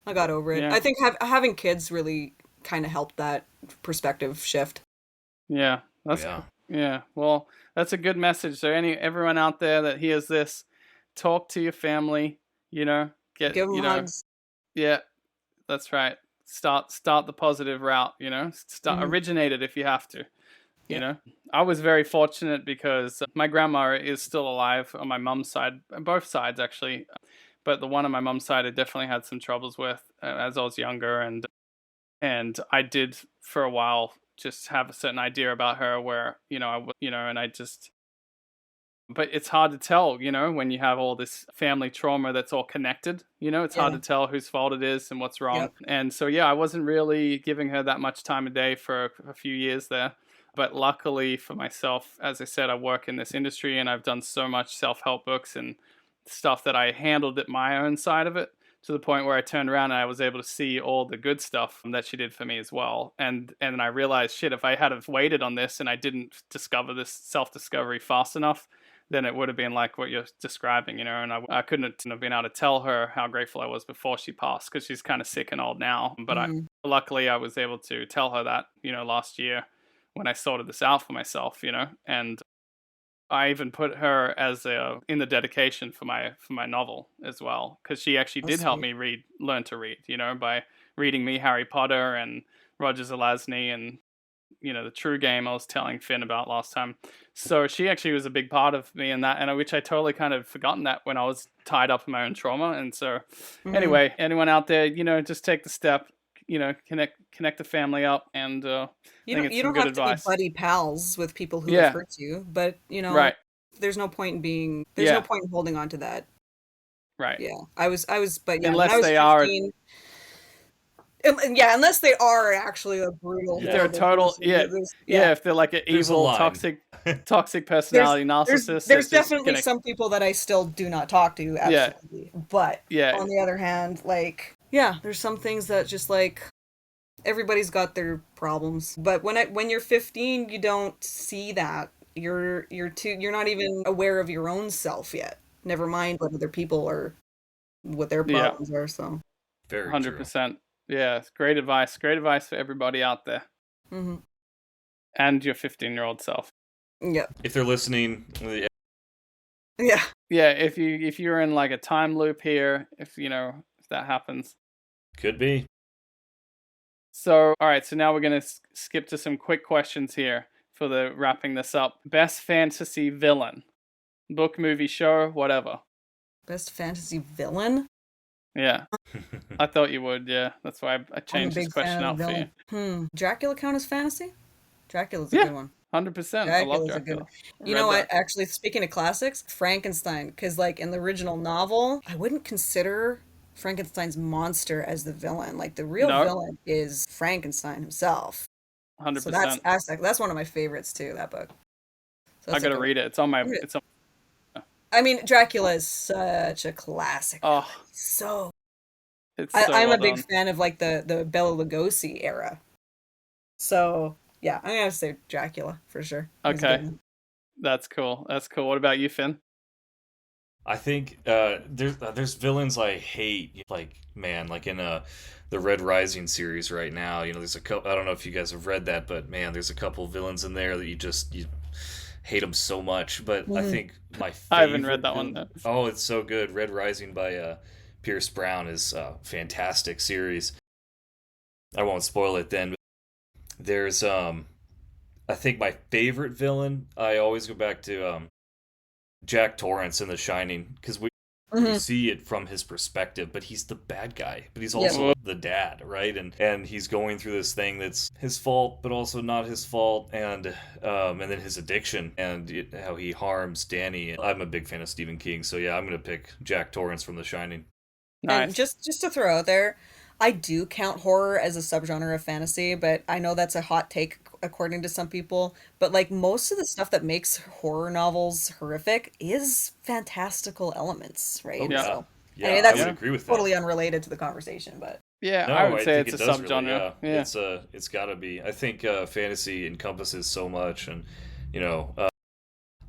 Speaker 4: I got over it.
Speaker 3: yeah,
Speaker 4: I think having kids really kind of helped that perspective shift.
Speaker 3: yeah.
Speaker 5: Yeah.
Speaker 3: Yeah. Well, that's a good message. So everyone out there that hears this, talk to your family. Get
Speaker 4: Give them hugs.
Speaker 3: yeah. That's right. Start the positive route, Start
Speaker 4: Hmm.
Speaker 3: originate it if you have to, you
Speaker 4: Yep.
Speaker 3: know. I was very fortunate because my grandma is still alive on my mom's side, both sides actually. But the one on my mom's side I definitely had some troubles with as I was younger, and I did for a while just have a certain idea about her where, and I just, but it's hard to tell, when you have all this family trauma that's all connected, it's hard
Speaker 4: Yeah.
Speaker 3: to tell whose fault it is and what's wrong.
Speaker 4: Yep.
Speaker 3: And so, yeah, I wasn't really giving her that much time a day for a few years there. But luckily for myself, as I said, I work in this industry and I've done so much self-help books and stuff that I handled it my own side of it to the point where I turned around and I was able to see all the good stuff that she did for me as well. And then I realized, shit, if I had have waited on this and I didn't discover this self-discovery fast enough, then it would have been like what you're describing, and I couldn't have been able to tell her how grateful I was before she passed because she's kind of sick and old now. But
Speaker 4: Hmm.
Speaker 3: luckily I was able to tell her that, last year when I sorted this out for myself, and I even put her as in the dedication for my novel as well, because she actually
Speaker 4: Oh,
Speaker 3: did help
Speaker 4: sweet.
Speaker 3: me learn to read, by reading me Harry Potter and Roger Zelazny and the true game I was telling Finn about last time. So she actually was a big part of me in that, and which I totally kind of forgotten that when I was tied up in my own trauma. And so, anyway, anyone out there, just take the step, connect the family up, and
Speaker 4: You
Speaker 3: I think
Speaker 4: don't
Speaker 3: it's
Speaker 4: you
Speaker 3: some
Speaker 4: don't
Speaker 3: good
Speaker 4: have to
Speaker 3: advice.
Speaker 4: be buddy pals with people who
Speaker 3: Yeah.
Speaker 4: have hurt you, but
Speaker 3: Right.
Speaker 4: there's no point in being there's
Speaker 3: Yeah.
Speaker 4: no point in holding on to that.
Speaker 3: Right.
Speaker 4: Yeah. I was but yeah, when
Speaker 3: Unless
Speaker 4: I was
Speaker 3: they are,
Speaker 4: 15, yeah, unless they are actually a brutal,
Speaker 3: if they're a
Speaker 4: horrible
Speaker 3: total,
Speaker 4: person.
Speaker 3: yeah,
Speaker 4: There's-
Speaker 3: if they're like an
Speaker 5: There's a
Speaker 3: evil,
Speaker 5: line.
Speaker 3: toxic personality narcissist.
Speaker 4: There's
Speaker 3: that's just
Speaker 4: definitely
Speaker 3: gonna,
Speaker 4: some people that I still do not talk to, absolutely. But
Speaker 3: Yeah.
Speaker 4: on the other hand, there's some things that just everybody's got their problems. But when you're 15, you don't see that. You're not even aware of your own self yet. Never mind what other people are, what their
Speaker 3: Yeah.
Speaker 4: problems are. So,
Speaker 5: Very
Speaker 3: 100%. Yeah, it's great advice. Great advice for everybody out there,
Speaker 4: hmm
Speaker 3: and your 15-year-old self.
Speaker 4: yeah,
Speaker 5: If they're listening,
Speaker 4: yeah.
Speaker 3: Yeah, if you're in like a time loop here, if that happens.
Speaker 5: could be.
Speaker 3: So, all right, so now we're gonna skip to some quick questions here for the wrapping this up. Best fantasy villain, book, movie, show, whatever.
Speaker 4: Best fantasy villain.
Speaker 3: Yeah, I thought you would. Yeah, that's why I
Speaker 4: I'm a
Speaker 3: changed this
Speaker 4: big
Speaker 3: question
Speaker 4: fan
Speaker 3: out
Speaker 4: of
Speaker 3: for you.
Speaker 4: villain. Dracula count as fantasy? Dracula's a
Speaker 3: Yeah.
Speaker 4: good one.
Speaker 3: 100%. I love
Speaker 4: Dracula's a good
Speaker 3: Dracula.
Speaker 4: one. You know what? Actually, speaking of classics, Frankenstein, because in the original novel, I wouldn't consider Frankenstein's monster as the villain. Like the real
Speaker 3: No.
Speaker 4: villain is Frankenstein himself.
Speaker 3: 100%.
Speaker 4: So that's one of my favorites too. That book. So
Speaker 3: I
Speaker 4: that's a
Speaker 3: gotta
Speaker 4: good
Speaker 3: read it. It's on my.
Speaker 4: Read it.
Speaker 3: It's on.
Speaker 4: one. I mean, Dracula is such a classic.
Speaker 3: Oh,
Speaker 4: So
Speaker 3: it's so
Speaker 4: I'm
Speaker 3: well
Speaker 4: a big
Speaker 3: done.
Speaker 4: fan of the Bela Lugosi era. So yeah, I'm gonna say Dracula for sure. He's a
Speaker 3: Okay.
Speaker 4: good one.
Speaker 3: That's cool. That's cool. What about you, Finn?
Speaker 5: I think there's villains I hate, like in the Red Rising series right now. There's a couple. I don't know if you guys have read that, but man, there's a couple villains in there that you hate them so much. But I think my favorite
Speaker 3: I haven't read that one.
Speaker 5: villain- Oh, it's so good. Red Rising by Pierce Brown is a fantastic series. I won't spoil it then. But there's I think my favorite villain, I always go back to Jack Torrance in The Shining, because we see it from his perspective, but he's the bad guy, but he's also the dad, right? And he's going through this thing that's his fault, but also not his fault, and then his addiction and how he harms Danny. I'm a big fan of Stephen King, so yeah, I'm gonna pick Jack Torrance from The Shining.
Speaker 3: Nice.
Speaker 4: And just to throw out there, I do count horror as a subgenre of fantasy, but I know that's a hot take according to some people. But most of the stuff that makes horror novels horrific is fantastical elements, right?
Speaker 5: Oh,
Speaker 3: Yeah.
Speaker 4: So,
Speaker 5: Yeah,
Speaker 4: anyway,
Speaker 5: I
Speaker 4: that's
Speaker 5: would agree with that.
Speaker 4: totally unrelated to the conversation, but
Speaker 3: Yeah,
Speaker 5: No,
Speaker 3: I would say
Speaker 5: think
Speaker 3: it's a
Speaker 5: it does
Speaker 3: subgenre.
Speaker 5: really,
Speaker 3: Yeah.
Speaker 5: It's got to be. I think fantasy encompasses so much, and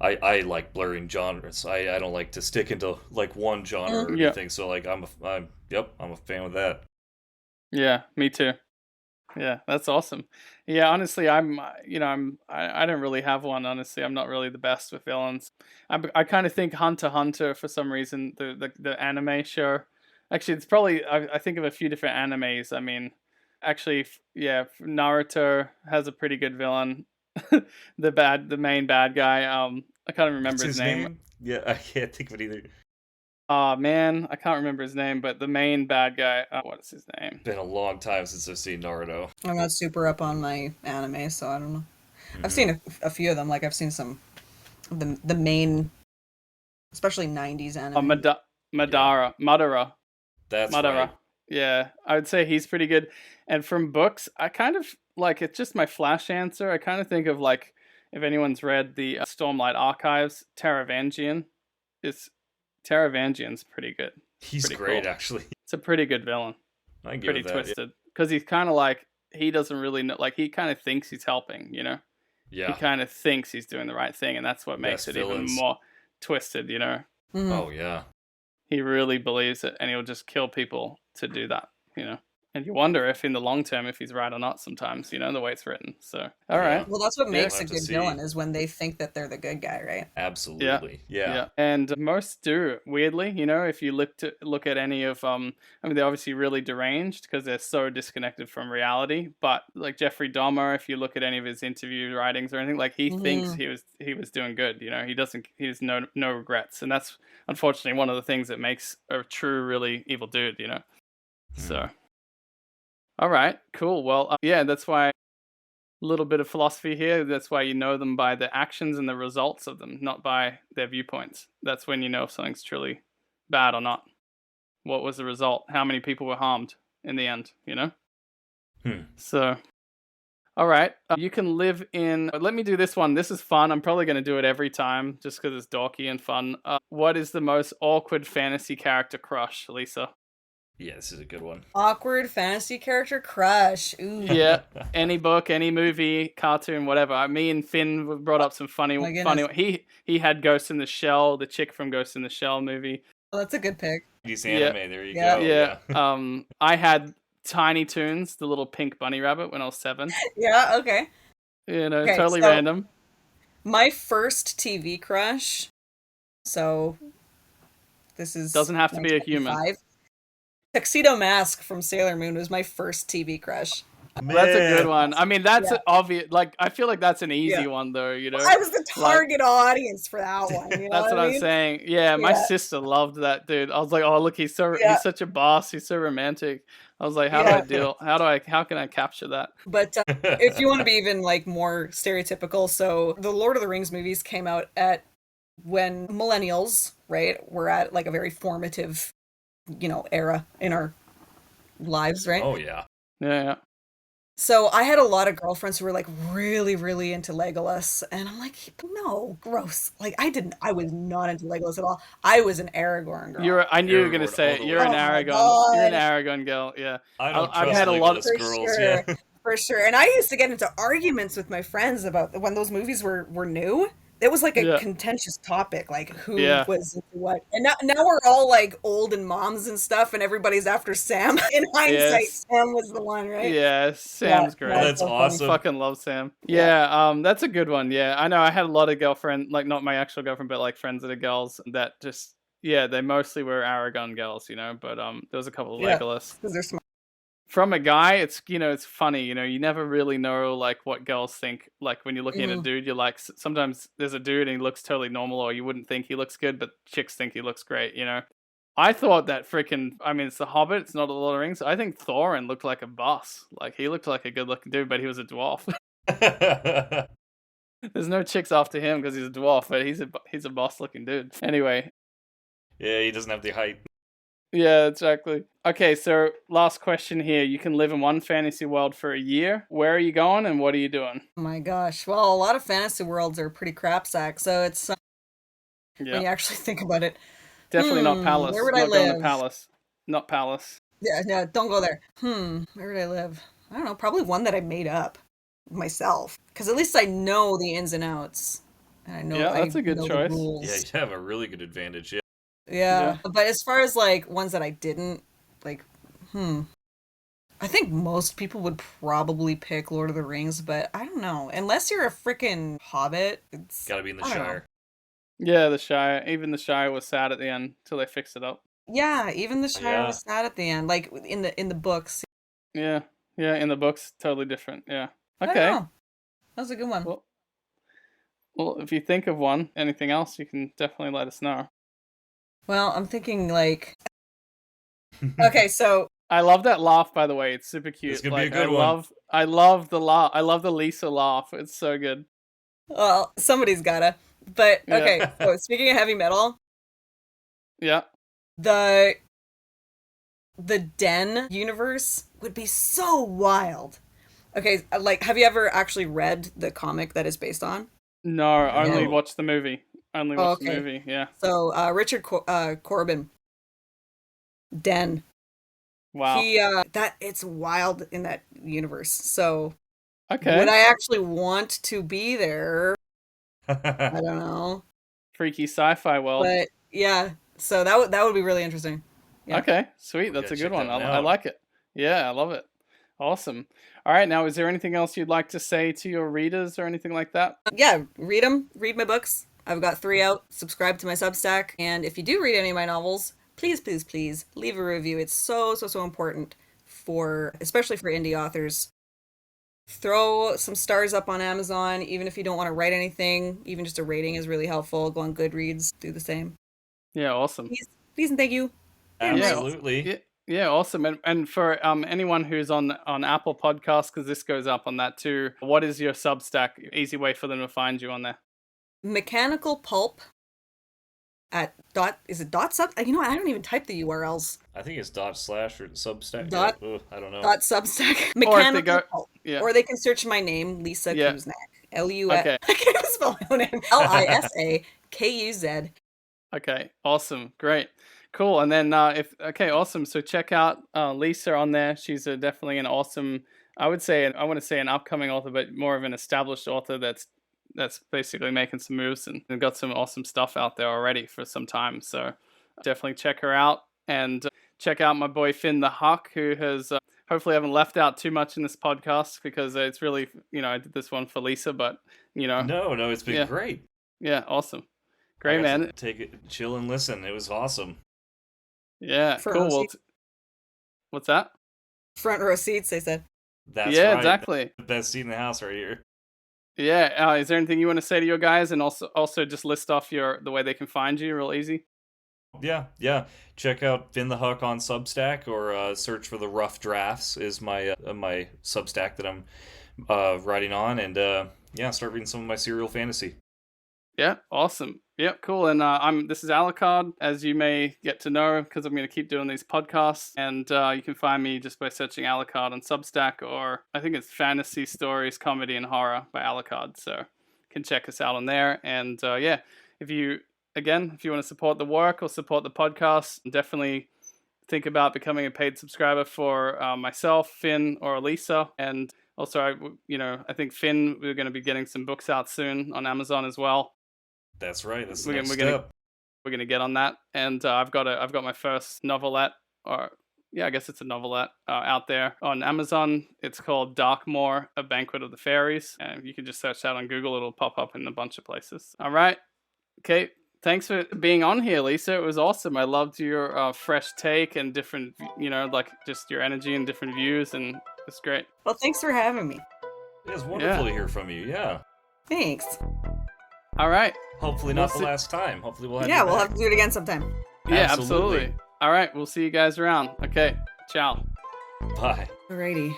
Speaker 5: I like blurring genres. I don't like to stick into one genre or
Speaker 3: Yeah.
Speaker 5: anything. So I'm a fan of that.
Speaker 3: Yeah, me too. Yeah, that's awesome. Yeah, honestly, I don't really have one. Honestly, I'm not really the best with villains. I kind of think Hunter x Hunter for some reason, the anime show. Actually, it's probably I think of a few different animes. I mean, actually, Naruto has a pretty good villain. the main bad guy. I can't remember
Speaker 5: What's
Speaker 3: his name.
Speaker 5: Yeah, I can't think of it either.
Speaker 3: Oh man, I can't remember his name, but the main bad guy. What is his name?
Speaker 5: Been a long time since I've seen Naruto.
Speaker 4: I'm not super up on my anime, so I don't know. I've seen a few of them. I've seen some of the main, especially 90s anime.
Speaker 3: Madara.
Speaker 5: That's
Speaker 3: Madara.
Speaker 5: right.
Speaker 3: Yeah, I would say he's pretty good. And from books, I kind of it's just my flash answer. I kind of think of if anyone's read the Stormlight Archives, Taravangian's pretty good.
Speaker 5: He's
Speaker 3: Pretty
Speaker 5: great,
Speaker 3: cool.
Speaker 5: actually.
Speaker 3: It's a pretty good villain.
Speaker 5: I can give
Speaker 3: Pretty
Speaker 5: it that.
Speaker 3: twisted. Because he's kind of he doesn't really know, he kind of thinks he's helping,
Speaker 5: Yeah.
Speaker 3: He kind of thinks he's doing the right thing, and that's what makes
Speaker 5: Best
Speaker 3: it
Speaker 5: villains.
Speaker 3: even more twisted,
Speaker 4: Mhm.
Speaker 5: Oh yeah.
Speaker 3: He really believes it, and he'll just kill people to do that, And you wonder if in the long term if he's right or not sometimes, the way it's written. So, all right.
Speaker 4: Well, that's what makes
Speaker 5: we'll
Speaker 4: a
Speaker 5: have to
Speaker 4: good
Speaker 5: see.
Speaker 4: villain is when they think that they're the good guy, right?
Speaker 5: Absolutely. Yeah.
Speaker 3: And most do, weirdly, if you look at any of they're obviously really deranged because they're so disconnected from reality, but like Jeffrey Dahmer, if you look at any of his interview writings or anything, like he thinks he was doing good, he has no regrets, and that's unfortunately one of the things that makes a true really evil dude, So all right, cool. Well, that's why little bit of philosophy here. That's why you know them by the actions and the results of them, not by their viewpoints. That's when you know if something's truly bad or not. What was the result? How many people were harmed in the end, So, all right. You can live in... Let me do this one. This is fun. I'm probably going to do it every time just because it's dorky and fun. What is the most awkward fantasy character crush, Lisa?
Speaker 5: Yeah, this is a good one.
Speaker 4: Awkward fantasy character crush. Ooh.
Speaker 3: Yeah, any book, any movie, cartoon, whatever. Me and Finn brought up some funny. He had Ghost in the Shell, the chick from Ghost in the Shell movie.
Speaker 4: Oh, that's a good pick.
Speaker 5: He's anime. There you go.
Speaker 3: Yeah. I had Tiny Toons, the little pink bunny rabbit, when I was 7.
Speaker 4: Yeah. Okay. Okay,
Speaker 3: totally
Speaker 4: so
Speaker 3: random.
Speaker 4: My first TV crush. So this is
Speaker 3: doesn't have to be a human.
Speaker 4: Tuxedo Mask from Sailor Moon was my first TV crush.
Speaker 3: That's a good one. I mean, that's obvious. Like, I feel like that's an easy one, though.
Speaker 4: I was the target audience for that one.
Speaker 3: That's what I'm saying. Yeah, my sister loved that dude. I was like, oh, look, he's such a boss. He's so romantic. I was like, how can I capture that?
Speaker 4: But if you want to be even like more stereotypical, so the Lord of the Rings movies came out at when millennials, right, were at like a very formative era in our lives, right?
Speaker 5: Oh yeah.
Speaker 3: Yeah.
Speaker 4: So I had a lot of girlfriends who were like really, really into Legolas, and I'm like, no, gross. Like I was not into Legolas at all. I was an Aragorn girl.
Speaker 3: I knew you were gonna say it. You're an Aragon. You're an Aragon girl. Yeah.
Speaker 5: I've had a lot of girls.
Speaker 4: Sure, for sure. And I used to get into arguments with my friends about when those movies were new. It was like a contentious topic, like who was into what. And now we're all like old and moms and stuff, and everybody's after Sam. In hindsight, Sam was the one, right?
Speaker 3: Yeah, Sam's great.
Speaker 5: That's awesome.
Speaker 3: I fucking love Sam. Yeah, that's a good one. Yeah, I know. I had a lot of girlfriends, like not my actual girlfriend, but like friends that are girls that just, they mostly were Aragon girls, but there was a couple of Legolas.
Speaker 4: Because they're smart.
Speaker 3: From a guy, it's it's funny, you never really know like what girls think. Like when you're looking at a dude, you're like, sometimes there's a dude and he looks totally normal, or you wouldn't think he looks good, but chicks think he looks great. I thought that it's The Hobbit, it's not a Lord of the Rings. I think Thorin looked like a boss. Like he looked like a good looking dude, but he was a dwarf. There's no chicks after him because he's a dwarf, but he's a boss looking dude. Anyway.
Speaker 5: Yeah, he doesn't have the height.
Speaker 3: Yeah, exactly. Okay, so last question here. You can live in one fantasy world for a year. Where are you going and what are you doing?
Speaker 4: Oh my gosh. Well, a lot of fantasy worlds are pretty crap sack, so it's when you actually think about it.
Speaker 3: Definitely not Palace.
Speaker 4: Where would
Speaker 3: not
Speaker 4: I live?
Speaker 3: Going to Palace. Not Palace.
Speaker 4: Yeah, no, don't go there. Where would I live? I don't know, probably one that I made up myself. Because at least I know the ins and outs. And I know
Speaker 3: that's a good choice.
Speaker 5: Yeah, you have a really good advantage,
Speaker 4: Yeah, but as far as like ones that I didn't, like, I think most people would probably pick Lord of the Rings, but I don't know. Unless you're a freaking hobbit, it's
Speaker 5: gotta be in the Shire.
Speaker 3: Yeah, the Shire. Even the Shire was sad at the end till they fixed it up.
Speaker 4: Yeah, even the Shire was sad at the end, like in the books.
Speaker 3: Yeah, in the books, totally different. Yeah. Okay.
Speaker 4: That was a good one.
Speaker 3: Well, if you think of one, anything else, you can definitely let us know.
Speaker 4: Well, I'm thinking like... Okay, so...
Speaker 3: I love that laugh, by the way. It's super cute.
Speaker 5: It's gonna be a good one.
Speaker 3: I love the laugh. I love the Lisa laugh. It's so good.
Speaker 4: Well, somebody's gotta. But, okay, so speaking of heavy metal...
Speaker 3: Yeah.
Speaker 4: The Den universe would be so wild. Okay, like, have you ever actually read the comic that is based on?
Speaker 3: No, only watched the movie. The movie, yeah.
Speaker 4: So, Richard Corbin, Den.
Speaker 3: Wow.
Speaker 4: It's wild in that universe. So,
Speaker 3: okay.
Speaker 4: Would I actually want to be there? I don't know.
Speaker 3: Freaky sci-fi world.
Speaker 4: But, yeah, so that would be really interesting. Yeah.
Speaker 3: Okay, sweet. That's a good one. I like it. Yeah, I love it. Awesome. All right, now, is there anything else you'd like to say to your readers or anything like that?
Speaker 4: Yeah, read them. Read my books. I've got 3 out. Subscribe to my Substack. And if you do read any of my novels, please, please, please leave a review. It's so, so, so important especially for indie authors. Throw some stars up on Amazon, even if you don't want to write anything. Even just a rating is really helpful. Go on Goodreads, do the same.
Speaker 3: Yeah, awesome.
Speaker 4: Please and thank you.
Speaker 5: Absolutely.
Speaker 3: Yeah, awesome. And for anyone who's on Apple Podcasts, because this goes up on that too, what is your Substack? Easy way for them to find you on there.
Speaker 4: Mechanical Pulp at is it dot sub? You know what? I don't even type the URLs.
Speaker 5: I think it's / or Substack.
Speaker 4: Dot-
Speaker 5: Ugh, I don't know.
Speaker 4: Dot Substack. Mechanical Pulp.
Speaker 3: Yeah.
Speaker 4: Or they can search my name, Lisa Kuznak. L-U-S.
Speaker 3: Okay.
Speaker 4: I can't even spell my own name. Lisakuz.
Speaker 3: Okay, awesome. Great. Cool. And then awesome. So check out Lisa on there. She's definitely an awesome, I want to say an upcoming author, but more of an established author that's basically making some moves and got some awesome stuff out there already for some time. So definitely check her out, and check out my boy Finn the Huck, who has hopefully I haven't left out too much in this podcast, because it's really, I did this one for Lisa, but
Speaker 5: No, it's been great.
Speaker 3: Yeah, awesome. Great, man.
Speaker 5: Take it, chill and listen. It was awesome.
Speaker 3: Yeah, cool. Well, what's that?
Speaker 4: Front row seats, they said.
Speaker 5: That's
Speaker 3: yeah,
Speaker 5: right.
Speaker 3: exactly.
Speaker 5: The best seat in the house right here.
Speaker 3: Yeah. Is there anything you want to say to your guys, and also just list off the way they can find you real easy?
Speaker 5: Yeah. Check out Finn the Huck on Substack, or search for the Rough Drafts is my my Substack that I'm writing on, and start reading some of my serial fantasy.
Speaker 3: Yeah, awesome. Yeah, cool. And this is Alucard, as you may get to know, because I'm going to keep doing these podcasts. And you can find me just by searching Alucard on Substack, or I think it's Fantasy Stories, Comedy, and Horror by Alucard. So you can check us out on there. And if you want to support the work or support the podcast, definitely think about becoming a paid subscriber for myself, Finn, or Lisa. And also, I think Finn, we're going to be getting some books out soon on Amazon as well.
Speaker 5: That's right. That's the
Speaker 3: we're
Speaker 5: next
Speaker 3: gonna
Speaker 5: step.
Speaker 3: we're gonna get on that, and I've got my first novelette, I guess it's a novelette out there on Amazon. It's called Darkmoor: A Banquet of the Fairies, and you can just search that on Google. It'll pop up in a bunch of places. All right, okay. Thanks for being on here, Lisa. It was awesome. I loved your fresh take and different, like just your energy and different views, and it's great.
Speaker 4: Well, thanks for having me.
Speaker 5: It was wonderful to hear from you. Yeah.
Speaker 4: Thanks.
Speaker 3: All right.
Speaker 5: Hopefully not the last time. Hopefully we'll have
Speaker 4: we'll have to do it again sometime.
Speaker 3: Yeah, absolutely. All right, we'll see you guys around. Okay, ciao.
Speaker 5: Bye.
Speaker 4: Alrighty.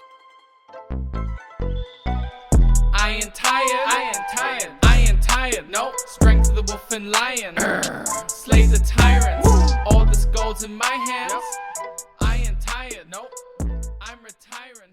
Speaker 1: I ain't tired. No, strength of the wolf and lion. Slay the tyrants. All this gold's in my hands. I ain't tired. No, I'm retiring.